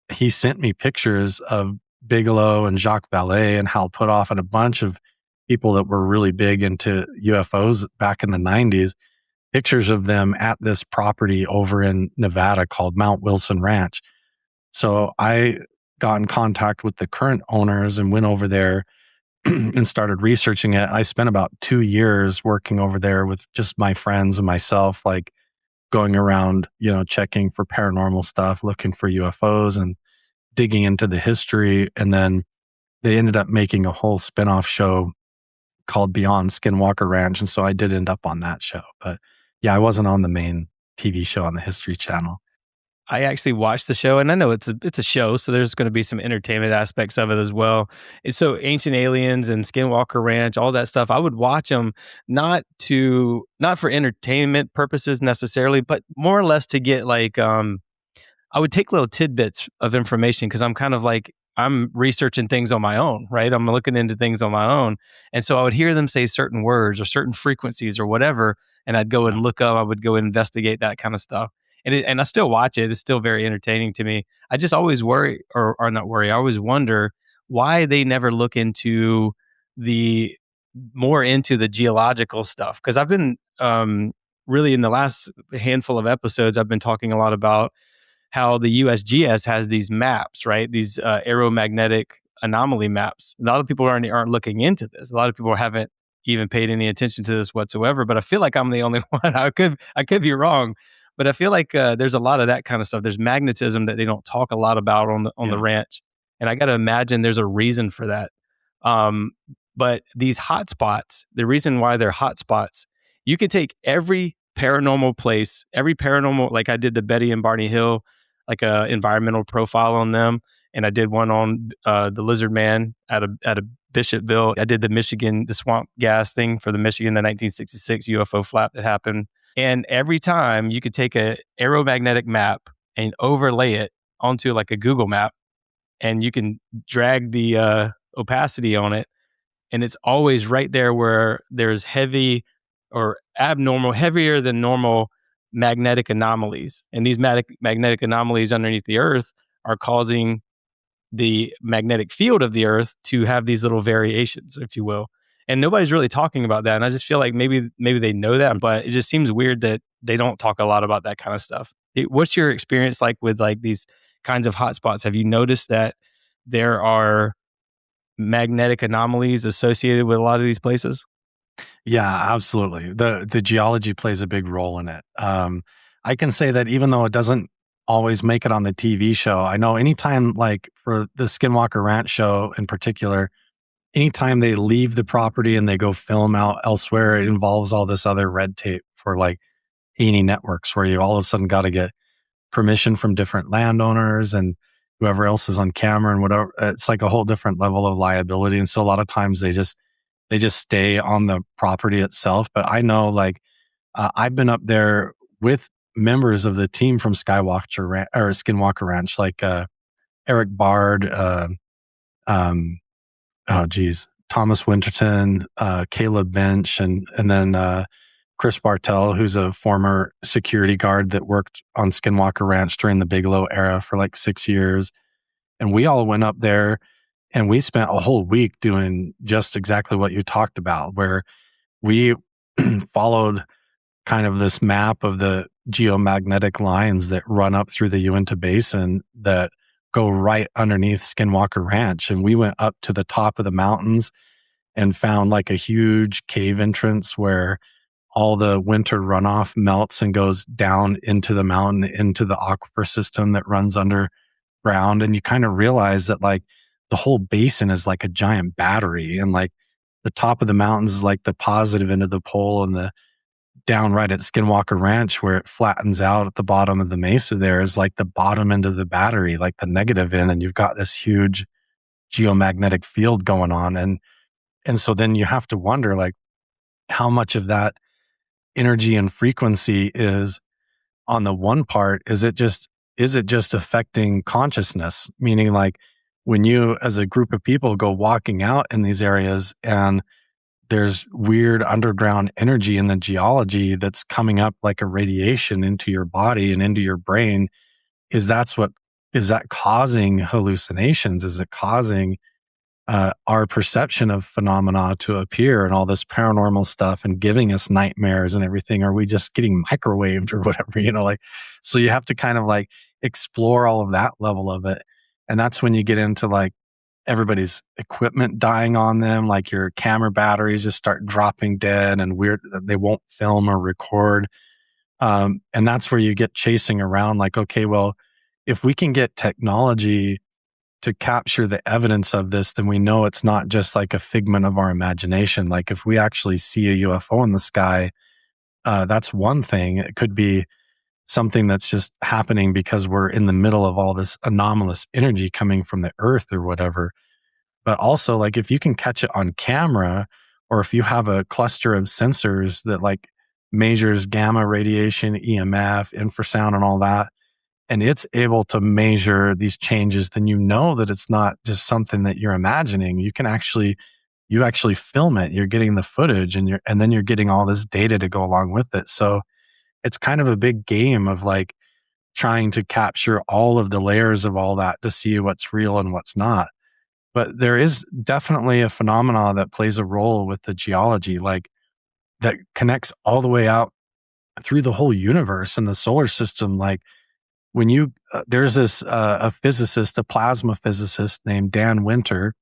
he sent me pictures of Bigelow and Jacques Vallée and Hal Puthoff and a bunch of people that were really big into UFOs back in the 90s, pictures of them at this property over in Nevada called Mount Wilson Ranch. So I got in contact with the current owners and went over there and started researching it. I spent about 2 years working over there with just my friends and myself, like going around, checking for paranormal stuff, looking for UFOs and digging into the history. And then they ended up making a whole spinoff show called Beyond Skinwalker Ranch. And so I did end up on that show. But yeah, I wasn't on the main TV show on the History Channel. I actually watched the show, and I know it's a show, so there's going to be some entertainment aspects of it as well. And so, Ancient Aliens and Skinwalker Ranch, all that stuff, I would watch them not for entertainment purposes necessarily, but more or less to get like I would take little tidbits of information because I'm kind of like I'm researching things on my own, right? I'm looking into things on my own. And so I would hear them say certain words or certain frequencies or whatever, and I'd go and look up, I would go investigate that kind of stuff. And I still watch it. It's still very entertaining to me. I just always worry or not worry. I always wonder why they never look into the more into the geological stuff. Cause I've been, really in the last handful of episodes, I've been talking a lot about how the USGS has these maps, right? These aeromagnetic anomaly maps. A lot of people aren't looking into this. A lot of people haven't even paid any attention to this whatsoever. But I feel like I'm the only one. I could be wrong, but I feel like there's a lot of that kind of stuff. There's magnetism that they don't talk a lot about on the Yeah. ranch, and I got to imagine there's a reason for that. Um, but these hotspots, the reason why they're hotspots, you could take every paranormal place, every paranormal, like I did the Betty and Barney Hill, like a environmental profile on them, and I did one on the Lizard Man at a Bishopville. I did the swamp gas thing for the Michigan, the 1966 UFO flap that happened. And every time you could take a aeromagnetic map and overlay it onto like a Google map, and you can drag the opacity on it, and it's always right there where there's heavy or abnormal, heavier than normal magnetic anomalies. And these magnetic anomalies underneath the Earth are causing the magnetic field of the Earth to have these little variations, if you will. And nobody's really talking about that. And I just feel like maybe they know that, but it just seems weird that they don't talk a lot about that kind of stuff. What's your experience like with like these kinds of hotspots? Have you noticed that there are magnetic anomalies associated with a lot of these places? Yeah, absolutely. The geology plays a big role in it. I can say that even though it doesn't always make it on the TV show, I know anytime, like for the Skinwalker Ranch show in particular, anytime they leave the property and they go film out elsewhere, it involves all this other red tape for like any networks where you all of a sudden got to get permission from different landowners and whoever else is on camera and whatever. It's like a whole different level of liability. And so a lot of times they just stay on the property itself. But I know, like, I've been up there with members of the team from Skinwalker Ranch, like Eric Bard, um, oh geez, Thomas Winterton, Caleb Bench, and then Chris Bartell, who's a former security guard that worked on Skinwalker Ranch during the Bigelow era for like 6 years. And we all went up there and we spent a whole week doing just exactly what you talked about, where we followed kind of this map of the geomagnetic lines that run up through the Uinta Basin that go right underneath Skinwalker Ranch. And we went up to the top of the mountains and found like a huge cave entrance where all the winter runoff melts and goes down into the mountain, into the aquifer system that runs underground. And you kind of realize that like the whole basin is like a giant battery, and like the top of the mountains is like the positive end of the pole, and the down right at Skinwalker Ranch where it flattens out at the bottom of the mesa there is like the bottom end of the battery, like the negative end, and you've got this huge geomagnetic field going on. And so then you have to wonder like how much of that energy and frequency is on the one part, is it just affecting consciousness? Meaning like when you as a group of people go walking out in these areas and there's weird underground energy in the geology that's coming up like a radiation into your body and into your brain, is that causing hallucinations? Is it causing our perception of phenomena to appear and all this paranormal stuff and giving us nightmares and everything? Are we just getting microwaved or whatever, like, so you have to kind of like explore all of that level of it. And that's when you get into like everybody's equipment dying on them, like your camera batteries just start dropping dead and weird, they won't film or record. And that's where you get chasing around like, okay, well, if we can get technology to capture the evidence of this, then we know it's not just like a figment of our imagination. Like if we actually see a UFO in the sky, that's one thing. It could be something that's just happening because we're in the middle of all this anomalous energy coming from the earth or whatever. But also like if you can catch it on camera, or if you have a cluster of sensors that like measures gamma radiation, EMF, infrasound and all that, and it's able to measure these changes, then you know that it's not just something that you're imagining. You actually film it. You're getting the footage, and then you're getting all this data to go along with it. So it's kind of a big game of like trying to capture all of the layers of all that to see what's real and what's not. But there is definitely a phenomena that plays a role with the geology, like that connects all the way out through the whole universe and the solar system. Like when you, there's this, a physicist, a plasma physicist named Dan Winter,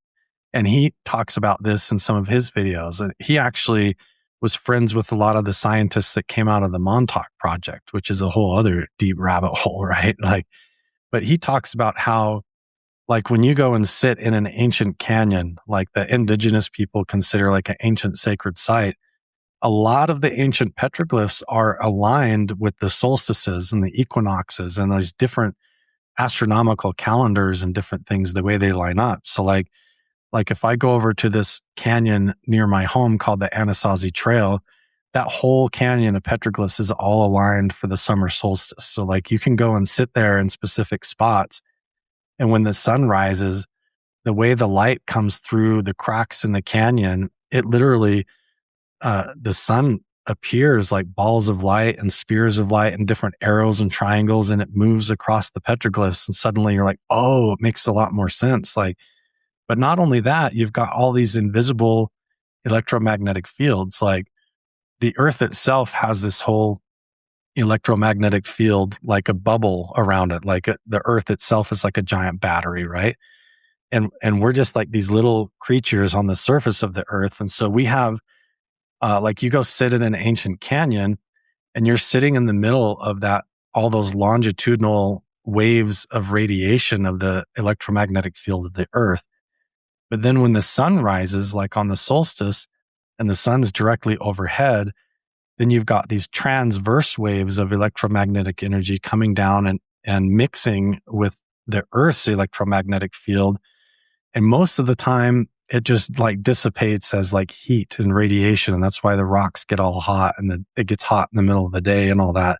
and he talks about this in some of his videos. And he actually was friends with a lot of the scientists that came out of the Montauk Project, which is a whole other deep rabbit hole, right? Like, but he talks about how, like, when you go and sit in an ancient canyon, like the indigenous people consider like an ancient sacred site, a lot of the ancient petroglyphs are aligned with the solstices and the equinoxes and those different astronomical calendars and different things, the way they line up. So like if I go over to this canyon near my home called the Anasazi Trail, that whole canyon of petroglyphs is all aligned for the summer solstice. So like you can go and sit there in specific spots, and when the sun rises, the way the light comes through the cracks in the canyon, it literally, the sun appears like balls of light and spears of light and different arrows and triangles, and it moves across the petroglyphs. And suddenly you're like, oh, it makes a lot more sense. Like, but not only that, you've got all these invisible electromagnetic fields. Like the earth itself has this whole electromagnetic field, like a bubble around it. Like the earth itself is like a giant battery, right? And we're just like these little creatures on the surface of the earth. And so we have, like you go sit in an ancient canyon and you're sitting in the middle of that, all those longitudinal waves of radiation of the electromagnetic field of the earth. But then when the sun rises, like on the solstice, and the sun's directly overhead, then you've got these transverse waves of electromagnetic energy coming down and mixing with the Earth's electromagnetic field. And most of the time, it just like dissipates as like heat and radiation. And that's why the rocks get all hot and it gets hot in the middle of the day and all that.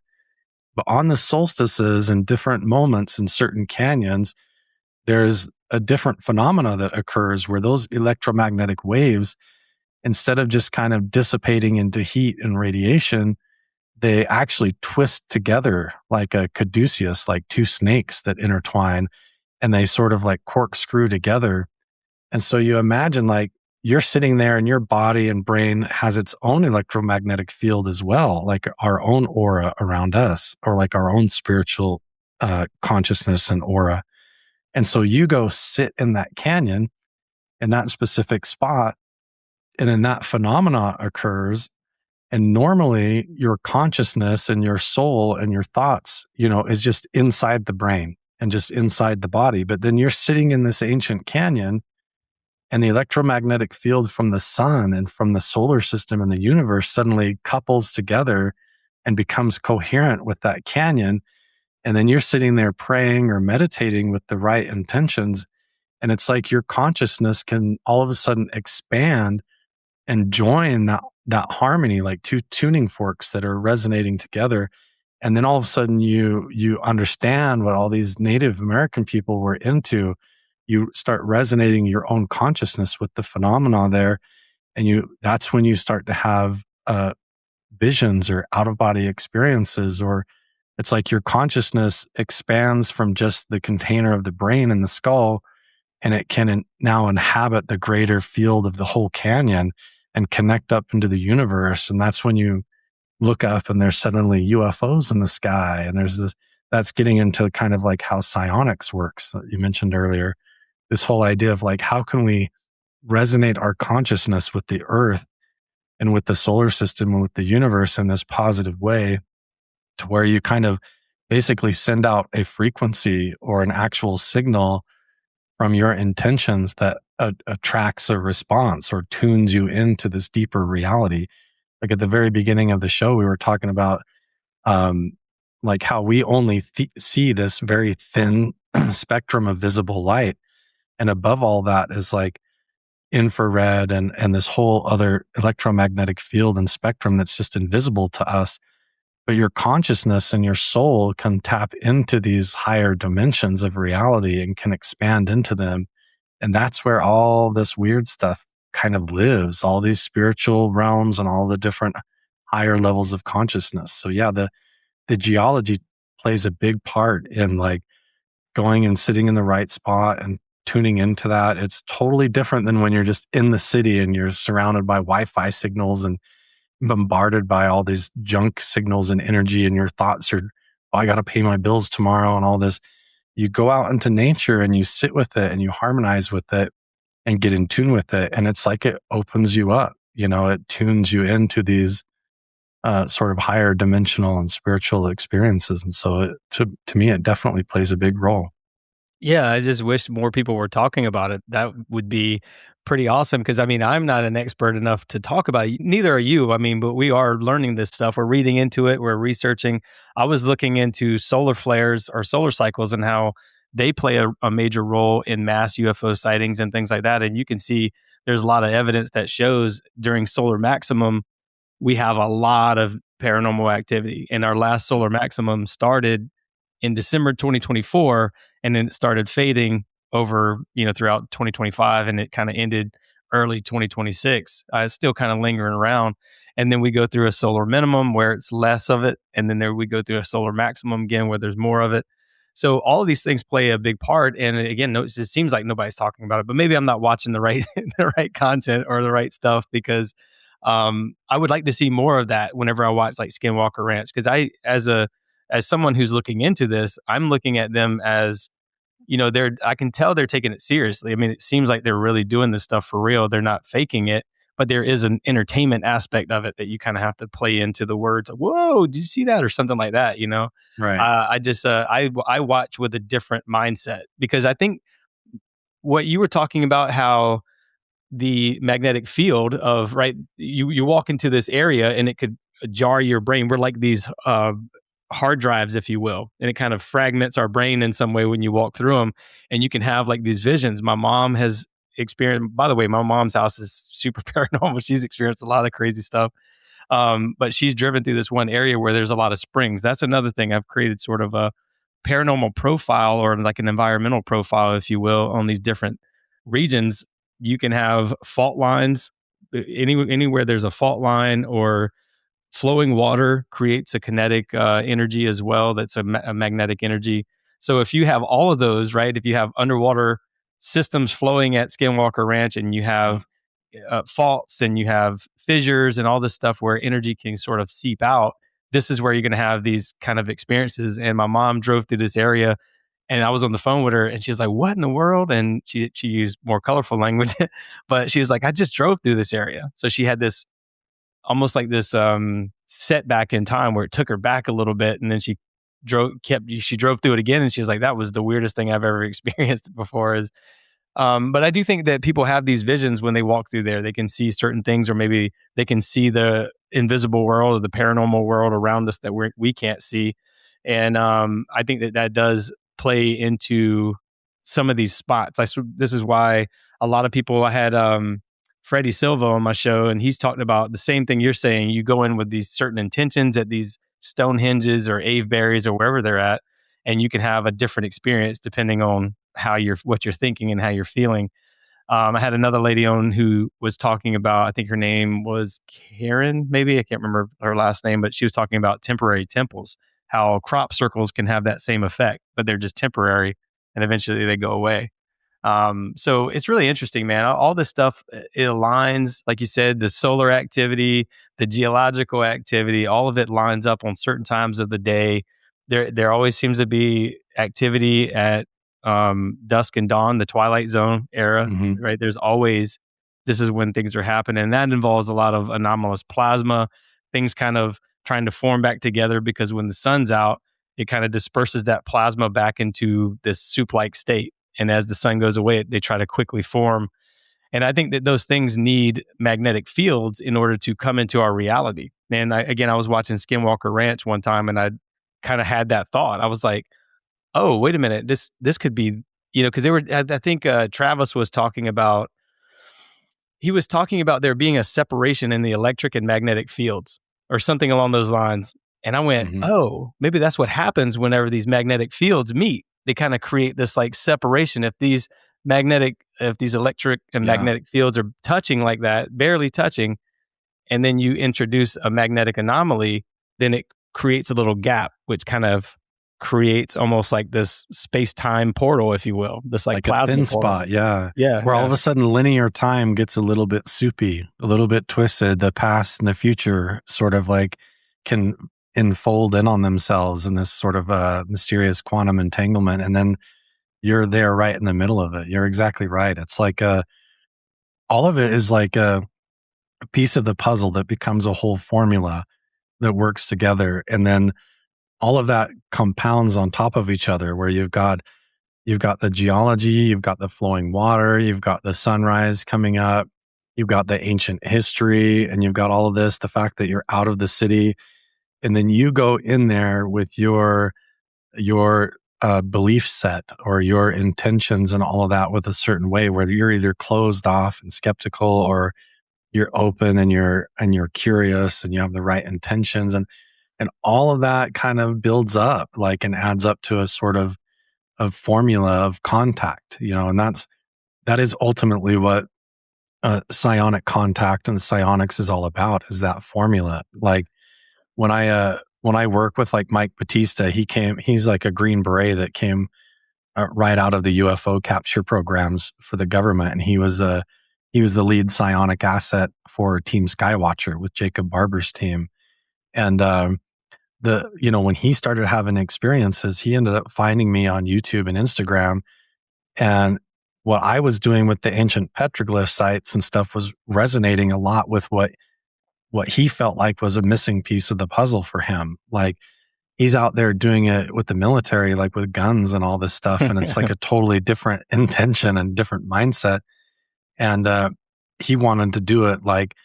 But on the solstices and different moments in certain canyons, there's a different phenomena that occurs where those electromagnetic waves, instead of just kind of dissipating into heat and radiation, they actually twist together like a caduceus, like two snakes that intertwine, and they sort of like corkscrew together. And so you imagine like you're sitting there and your body and brain has its own electromagnetic field as well, like our own aura around us, or like our own spiritual consciousness and aura. And so you go sit in that canyon in that specific spot, and then that phenomena occurs. And normally your consciousness and your soul and your thoughts, is just inside the brain and just inside the body. But then you're sitting in this ancient canyon, and the electromagnetic field from the sun and from the solar system and the universe suddenly couples together and becomes coherent with that canyon. And then you're sitting there praying or meditating with the right intentions. And it's like your consciousness can all of a sudden expand and join that harmony, like two tuning forks that are resonating together. And then all of a sudden you understand what all these Native American people were into. You start resonating your own consciousness with the phenomena there. And that's when you start to have visions or out of body experiences, or it's like your consciousness expands from just the container of the brain and the skull, and it can now inhabit the greater field of the whole canyon and connect up into the universe. And that's when you look up and there's suddenly UFOs in the sky. And that's getting into kind of like how psionics works that you mentioned earlier. This whole idea of like, how can we resonate our consciousness with the earth and with the solar system and with the universe in this positive way, to where you kind of basically send out a frequency or an actual signal from your intentions that attracts a response or tunes you into this deeper reality. Like at the very beginning of the show, we were talking about like how we only see this very thin spectrum of visible light. And above all that is like infrared and this whole other electromagnetic field and spectrum that's just invisible to us. but your consciousness and your soul can tap into these higher dimensions of reality and can expand into them. And that's where all this weird stuff kind of lives, all these spiritual realms and all the different higher levels of consciousness. So yeah, the geology plays a big part in like going and sitting in the right spot and tuning into that. It's totally different than when you're just in the city and you're surrounded by Wi-Fi signals and bombarded by all these junk signals and energy, and your thoughts are, oh, I got to pay my bills tomorrow and all this. You go out into nature and you sit with it and you harmonize with it and get in tune with it. And it's like it opens you up, it tunes you into these sort of higher dimensional and spiritual experiences. And so to me, it definitely plays a big role. Yeah, I just wish more people were talking about it. That would be pretty awesome because I mean, I'm not an expert enough to talk about it. Neither are you. I mean, but we are learning this stuff. We're reading into it, we're researching. I was looking into solar flares or solar cycles and how they play a major role in mass UFO sightings and things like that. And you can see there's a lot of evidence that shows during solar maximum, we have a lot of paranormal activity. And our last solar maximum started in December 2024, and then it started fading over, throughout 2025, and it kind of ended early 2026. It's still kind of lingering around. And then we go through a solar minimum where it's less of it. And then there we go through a solar maximum again where there's more of it. So all of these things play a big part. And again, no, it seems like nobody's talking about it, but maybe I'm not watching the right the right content or the right stuff because I would like to see more of that whenever I watch like Skinwalker Ranch. Because as someone who's looking into this, I'm looking at them as, I can tell they're taking it seriously. I mean, it seems like they're really doing this stuff for real. They're not faking it, but there is an entertainment aspect of it that you kind of have to play into the words. Whoa, did you see that? Or something like that, Right. I just, I watch with a different mindset because I think what you were talking about, how the magnetic field of, right, you walk into this area and it could jar your brain. We're like these hard drives, if you will, and it kind of fragments our brain in some way when you walk through them, and you can have like these visions. My mom has experienced, by the way, my mom's house is super paranormal. She's experienced a lot of crazy stuff, but she's driven through this one area where there's a lot of springs. That's another thing. I've created sort of a paranormal profile, or like an environmental profile, if you will, on these different regions. You can have fault lines. Anywhere there's a fault line or flowing water creates a kinetic energy as well. That's a magnetic energy. So if you have all of those, right? If you have underwater systems flowing at Skinwalker Ranch, and you have faults and you have fissures and all this stuff where energy can sort of seep out, this is where you're going to have these kind of experiences. And my mom drove through this area, and I was on the phone with her, and she was like, "What in the world?" And she used more colorful language, but she was like, "I just drove through this area." So she had this almost like this setback in time where it took her back a little bit, and then she drove through it again, and she was like, "That was the weirdest thing I've ever experienced before." But I do think that people have these visions when they walk through there. They can see certain things, or maybe they can see the invisible world or the paranormal world around us that we can't see. And I think that does play into some of these spots. This is why a lot of people, I had Freddie Silva on my show, and he's talking about the same thing you're saying. You go in with these certain intentions at these Stonehenges or Aveberries or wherever they're at, and you can have a different experience depending on what you're thinking and how you're feeling. I had another lady on who was talking about, I think her name was Karen, maybe I can't remember her last name, but she was talking about temporary temples, how crop circles can have that same effect, but they're just temporary and eventually they go away. So it's really interesting, man. All this stuff, it aligns, like you said, the solar activity, the geological activity, all of it lines up on certain times of the day. There always seems to be activity at dusk and dawn, the twilight zone era, Hmm. right? This is when things are happening. And that involves a lot of anomalous plasma, things kind of trying to form back together, because when the sun's out, it kind of disperses that plasma back into this soup-like state. And as the sun goes away, they try to quickly form. And I think that those things need magnetic fields in order to come into our reality. And I was watching Skinwalker Ranch one time, and I kind of had that thought. I was like, "Oh, wait a minute, this could be," because they were. I think Travis was talking about. He was talking about there being a separation in the electric and magnetic fields, or something along those lines. And I went, Mhm. oh, maybe that's what happens whenever these magnetic fields meet. They kind of create this like separation. If these electric and Yeah. magnetic fields are touching like that, barely touching, and then you introduce a magnetic anomaly, then it creates a little gap, which kind of creates almost like this space-time portal, if you will, this like Like a plasma thin portal. spot, yeah. Yeah, Where all yeah. of a sudden linear time gets a little bit soupy, a little bit twisted. The past and the future sort of like can enfold in on themselves in this sort of mysterious quantum entanglement. And then you're there right in the middle of it. You're exactly right. It's like all of it is like a piece of the puzzle that becomes a whole formula that works together. And then all of that compounds on top of each other where you've got the geology, you've got the flowing water, you've got the sunrise coming up, you've got the ancient history, and you've got all of this, the fact that you're out of the city. And then you go in there with your belief set or your intentions and all of that with a certain way where you're either closed off and skeptical or you're open and you're curious and you have the right intentions and all of that kind of builds up like and adds up to a sort of formula of contact, and that is ultimately what psionic contact and psionics is all about, is that formula. Like when I work with like Mike Batista, he's like a Green Beret that came right out of the UFO capture programs for the government, and he was the lead psionic asset for Team Skywatcher with Jacob Barber's team. And when he started having experiences, he ended up finding me on YouTube and Instagram. And what I was doing with the ancient petroglyph sites and stuff was resonating a lot with what he felt like was a missing piece of the puzzle for him. Like he's out there doing it with the military, like with guns and all this stuff. And it's like a totally different intention and different mindset. And he wanted to do it like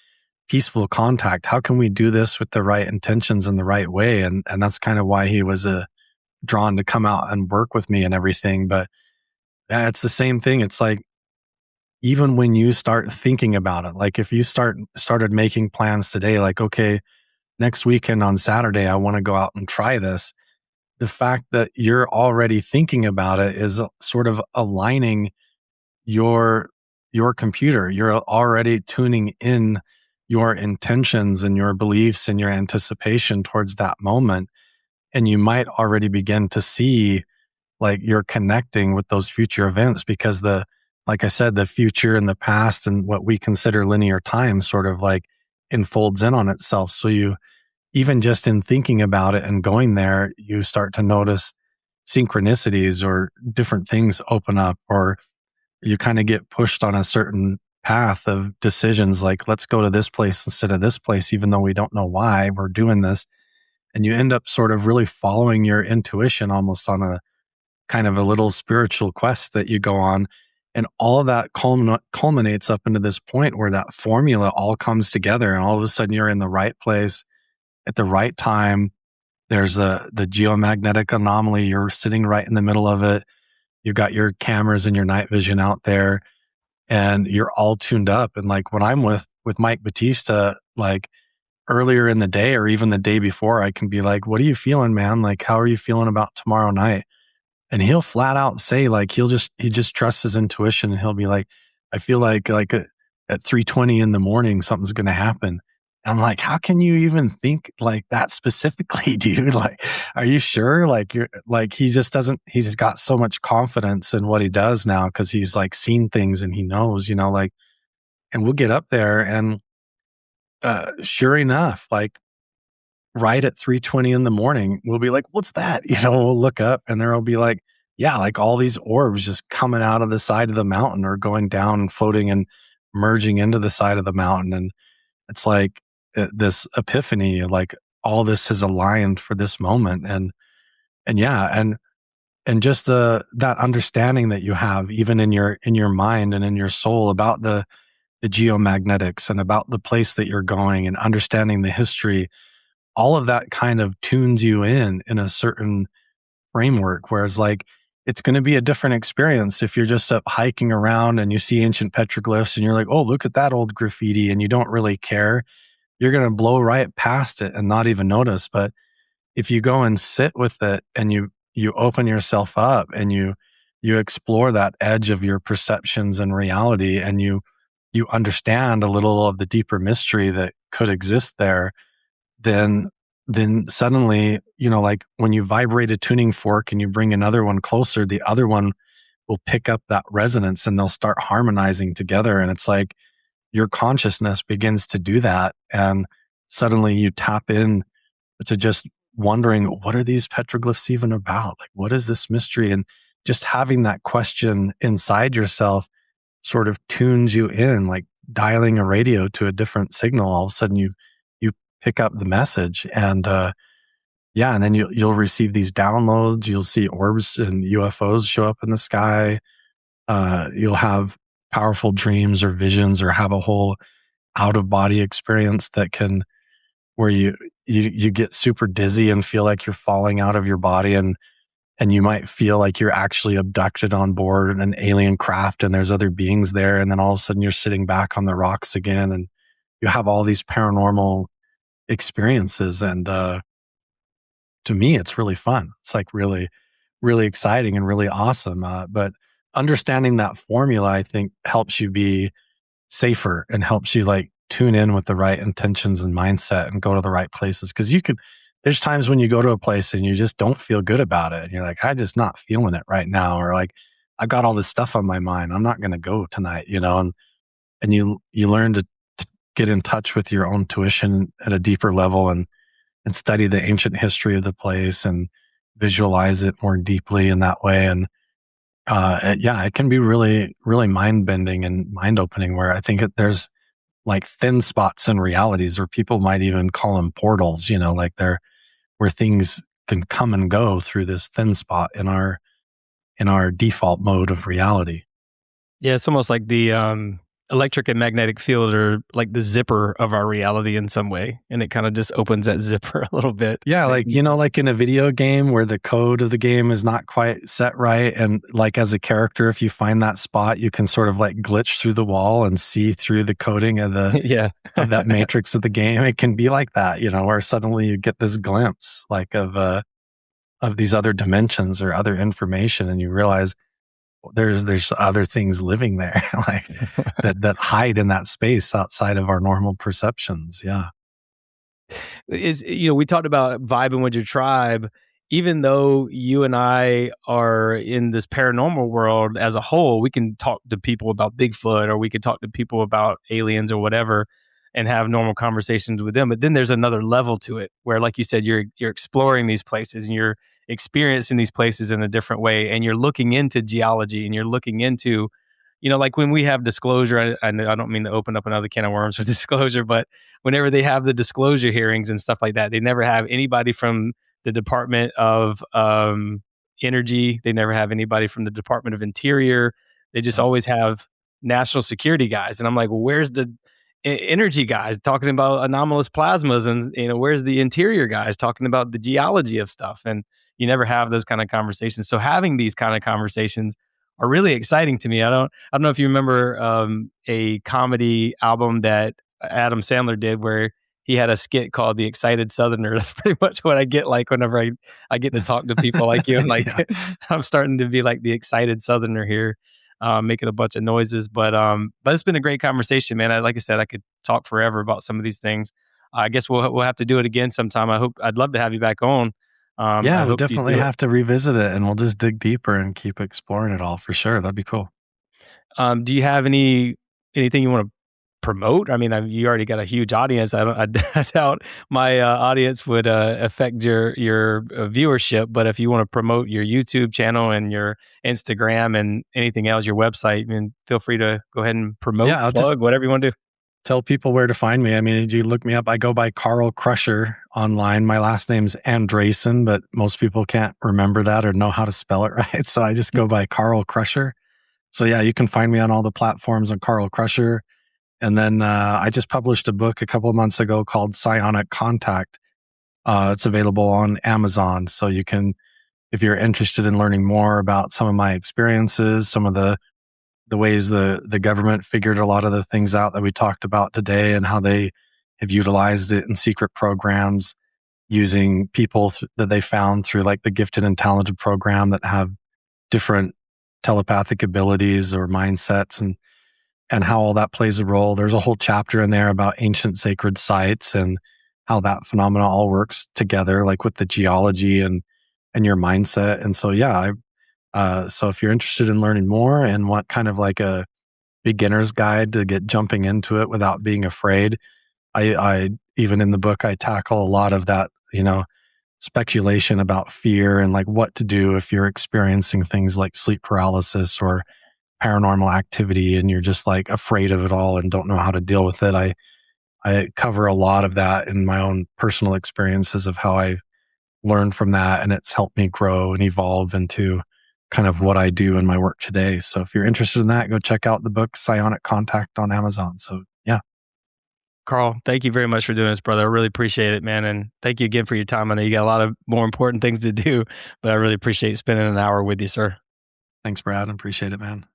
peaceful contact. How can we do this with the right intentions and the right way? And that's kind of why he was drawn to come out and work with me and everything. But yeah, it's the same thing. It's like even when you start thinking about it, like if you started making plans today, like, okay, next weekend on Saturday, I want to go out and try this. The fact that you're already thinking about it is sort of aligning your your computer. You're already tuning in your intentions and your beliefs and your anticipation towards that moment. And you might already begin to see like you're connecting with those future events because like I said, the future and the past and what we consider linear time sort of like enfolds in on itself. So you, even just in thinking about it and going there, you start to notice synchronicities or different things open up, or you kind of get pushed on a certain path of decisions like, let's go to this place instead of this place, even though we don't know why we're doing this. And you end up sort of really following your intuition almost on a kind of a little spiritual quest that you go on. And all of that culminates up into this point where that formula all comes together. And all of a sudden you're in the right place at the right time. There's the geomagnetic anomaly. You're sitting right in the middle of it. You've got your cameras and your night vision out there and you're all tuned up. And like when I'm with Mike Batista, like earlier in the day or even the day before, I can be like, what are you feeling, man? Like, how are you feeling about tomorrow night? And he'll flat out say like he just trusts his intuition and he'll be like, I feel like at 3:20 in the morning something's going to happen. And I'm like, how can you even think like that specifically, dude? Like, are you sure? Like you're like he just doesn't. He's just got so much confidence in what he does now because he's like seen things and he knows, like. And we'll get up there and sure enough, like right at 3:20 in the morning, we'll be like, what's that? We'll look up and there'll be like, yeah, like all these orbs just coming out of the side of the mountain or going down and floating and merging into the side of the mountain. And it's like this epiphany, like all this has aligned for this moment. And yeah, and just that understanding that you have even in your mind and in your soul about the geomagnetics and about the place that you're going and understanding the history, all of that kind of tunes you in a certain framework. Whereas like, it's going to be a different experience if you're just up hiking around and you see ancient petroglyphs and you're like, oh, look at that old graffiti. And you don't really care. You're going to blow right past it and not even notice. But if you go and sit with it and you open yourself up and you explore that edge of your perceptions and reality, and you understand a little of the deeper mystery that could exist there, then suddenly, like when you vibrate a tuning fork and you bring another one closer, the other one will pick up that resonance and they'll start harmonizing together. And it's like your consciousness begins to do that. And suddenly you tap in to just wondering, what are these petroglyphs even about? Like, what is this mystery? And just having that question inside yourself sort of tunes you in, like dialing a radio to a different signal. All of a sudden you pick up the message, and yeah, and then you'll receive these downloads. You'll see orbs and UFOs show up in the sky. You'll have powerful dreams or visions, or have a whole out of body experience that can, where you get super dizzy and feel like you're falling out of your body, and you might feel like you're actually abducted on board an alien craft and there's other beings there. And then all of a sudden you're sitting back on the rocks again, and you have all these paranormal experiences. And to me, it's really fun. It's like really, really exciting and really awesome. But understanding that formula, I think, helps you be safer and helps you like tune in with the right intentions and mindset and go to the right places. Cause there's times when you go to a place and you just don't feel good about it. And you're like, I'm just not feeling it right now. Or like, I've got all this stuff on my mind. I'm not going to go tonight, and you learn to get in touch with your own tuition at a deeper level, and study the ancient history of the place and visualize it more deeply in that way. And yeah, it can be really, really mind bending and mind opening, where I think there's like thin spots in realities, or people might even call them portals, like they're where things can come and go through this thin spot in our default mode of reality. Yeah, it's almost like the electric and magnetic field are like the zipper of our reality in some way, and it kind of just opens that zipper a little bit. Yeah, like like in a video game where the code of the game is not quite set right, and like as a character, if you find that spot, you can sort of like glitch through the wall and see through the coding of the yeah, of that matrix of the game. It can be like that, where suddenly you get this glimpse like of these other dimensions or other information, and you realize there's other things living there, like that hide in that space outside of our normal perceptions. Yeah. we talked about vibing with your tribe. Even though you and I are in this paranormal world as a whole, we can talk to people about Bigfoot, or we could talk to people about aliens or whatever, and have normal conversations with them. But then there's another level to it where, like you said, you're exploring these places and you're experiencing these places in a different way, and you're looking into geology, and you're looking into, like when we have disclosure, I don't mean to open up another can of worms for disclosure, but whenever they have the disclosure hearings and stuff like that, they never have anybody from the Department of Energy. They never have anybody from the Department of Interior. They just always have national security guys. And I'm like, well, where's the energy guys talking about anomalous plasmas? And, where's the interior guys talking about the geology of stuff? And you never have those kind of conversations. So having these kind of conversations are really exciting to me. I don't know if you remember a comedy album that Adam Sandler did where he had a skit called The Excited Southerner. That's pretty much what I get like whenever I get to talk to people like you. And like, yeah. I'm starting to be like the excited Southerner here, making a bunch of noises. But it's been a great conversation, man. Like I said, I could talk forever about some of these things. I guess we'll have to do it again sometime. I'd love to have you back on. Yeah, we'll definitely have to revisit it, and we'll just dig deeper and keep exploring it all for sure. That'd be cool. Do you have anything you want to promote? I mean, you already got a huge audience. I doubt my audience would affect your viewership. But if you want to promote your YouTube channel and your Instagram and anything else, your website, feel free to go ahead and promote, plug, whatever you want to do. Tell people where to find me. I mean, you look me up. I go by Carl Crusher online. My last name's Andresen, but most people can't remember that or know how to spell it right. So I just go by Carl Crusher. So yeah, you can find me on all the platforms on Carl Crusher. And then I just published a book a couple of months ago called Psionic Contact. It's available on Amazon. So you can, if you're interested in learning more about some of my experiences, some of the ways the government figured a lot of the things out that we talked about today, and how they have utilized it in secret programs, using people that they found through like the gifted and talented program that have different telepathic abilities or mindsets, and how all that plays a role. There's a whole chapter in there about ancient sacred sites and how that phenomena all works together, like with the geology and your mindset. And so, yeah, so if you're interested in learning more and want kind of like a beginner's guide to get jumping into it without being afraid, I even in the book, I tackle a lot of that, speculation about fear and like what to do if you're experiencing things like sleep paralysis or paranormal activity and you're just like afraid of it all and don't know how to deal with it. I cover a lot of that in my own personal experiences of how I learned from that, and it's helped me grow and evolve into kind of what I do in my work today. So if you're interested in that, go check out the book Psionic Contact on Amazon. So yeah. Carl, thank you very much for doing this, brother. I really appreciate it, man. And thank you again for your time. I know you got a lot of more important things to do, but I really appreciate spending an hour with you, sir. Thanks, Brad. I appreciate it, man.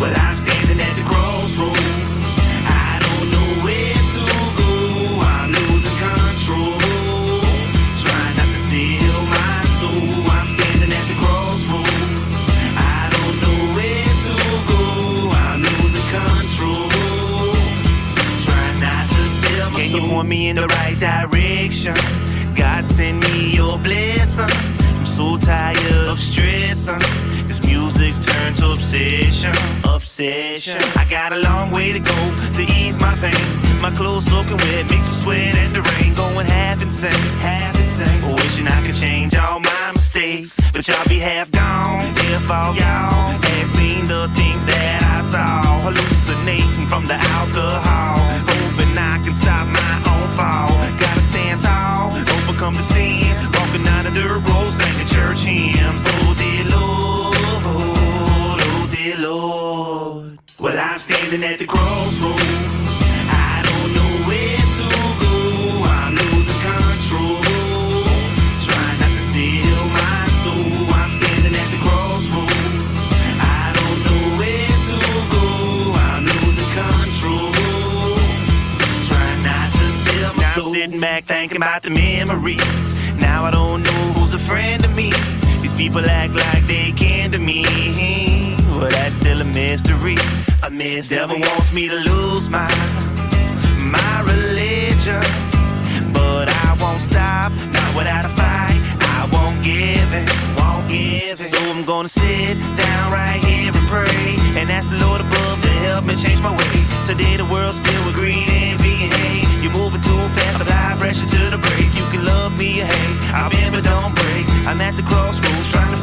Well, I'm standing at the crossroads. I don't know where to go. I'm losing control. Trying not to seal my soul. I'm standing at the crossroads. I don't know where to go. I'm losing control. Trying not to seal my soul. Can you point me in the right direction? God send me your blessing. I'm so tired of stressing. This music's turned to obsession. I got a long way to go to ease my pain. My clothes soaking wet, makes me sweat in the rain. Going half insane. Wishing I could change all my mistakes, but y'all be half gone if all y'all had seen the things that I saw. Hallucinating from the alcohol, hoping I can stop my own fall. Gotta stand tall, overcome the sin. Walking down the dirt road, singing church hymns. Oh dear Lord, oh dear Lord. Well, I'm standing at the crossroads. I don't know where to go. I'm losing control. Trying not to seal my soul. I'm standing at the crossroads. I don't know where to go. I'm losing control. Trying not to seal my soul. I'm sitting back thinking about the memories. Now I don't know who's a friend to me. These people act like they can to me. Well, that's still a mystery. Devil wants me to lose my religion, but I won't stop, not without a fight. I won't give it. So I'm gonna sit down right here and pray and ask the Lord above to help me change my way. Today the world's filled with greed, envy, and hate. You're moving too fast, apply pressure to the brake. You can love me or hate, I'll bend but don't break. I'm at the crossroads trying to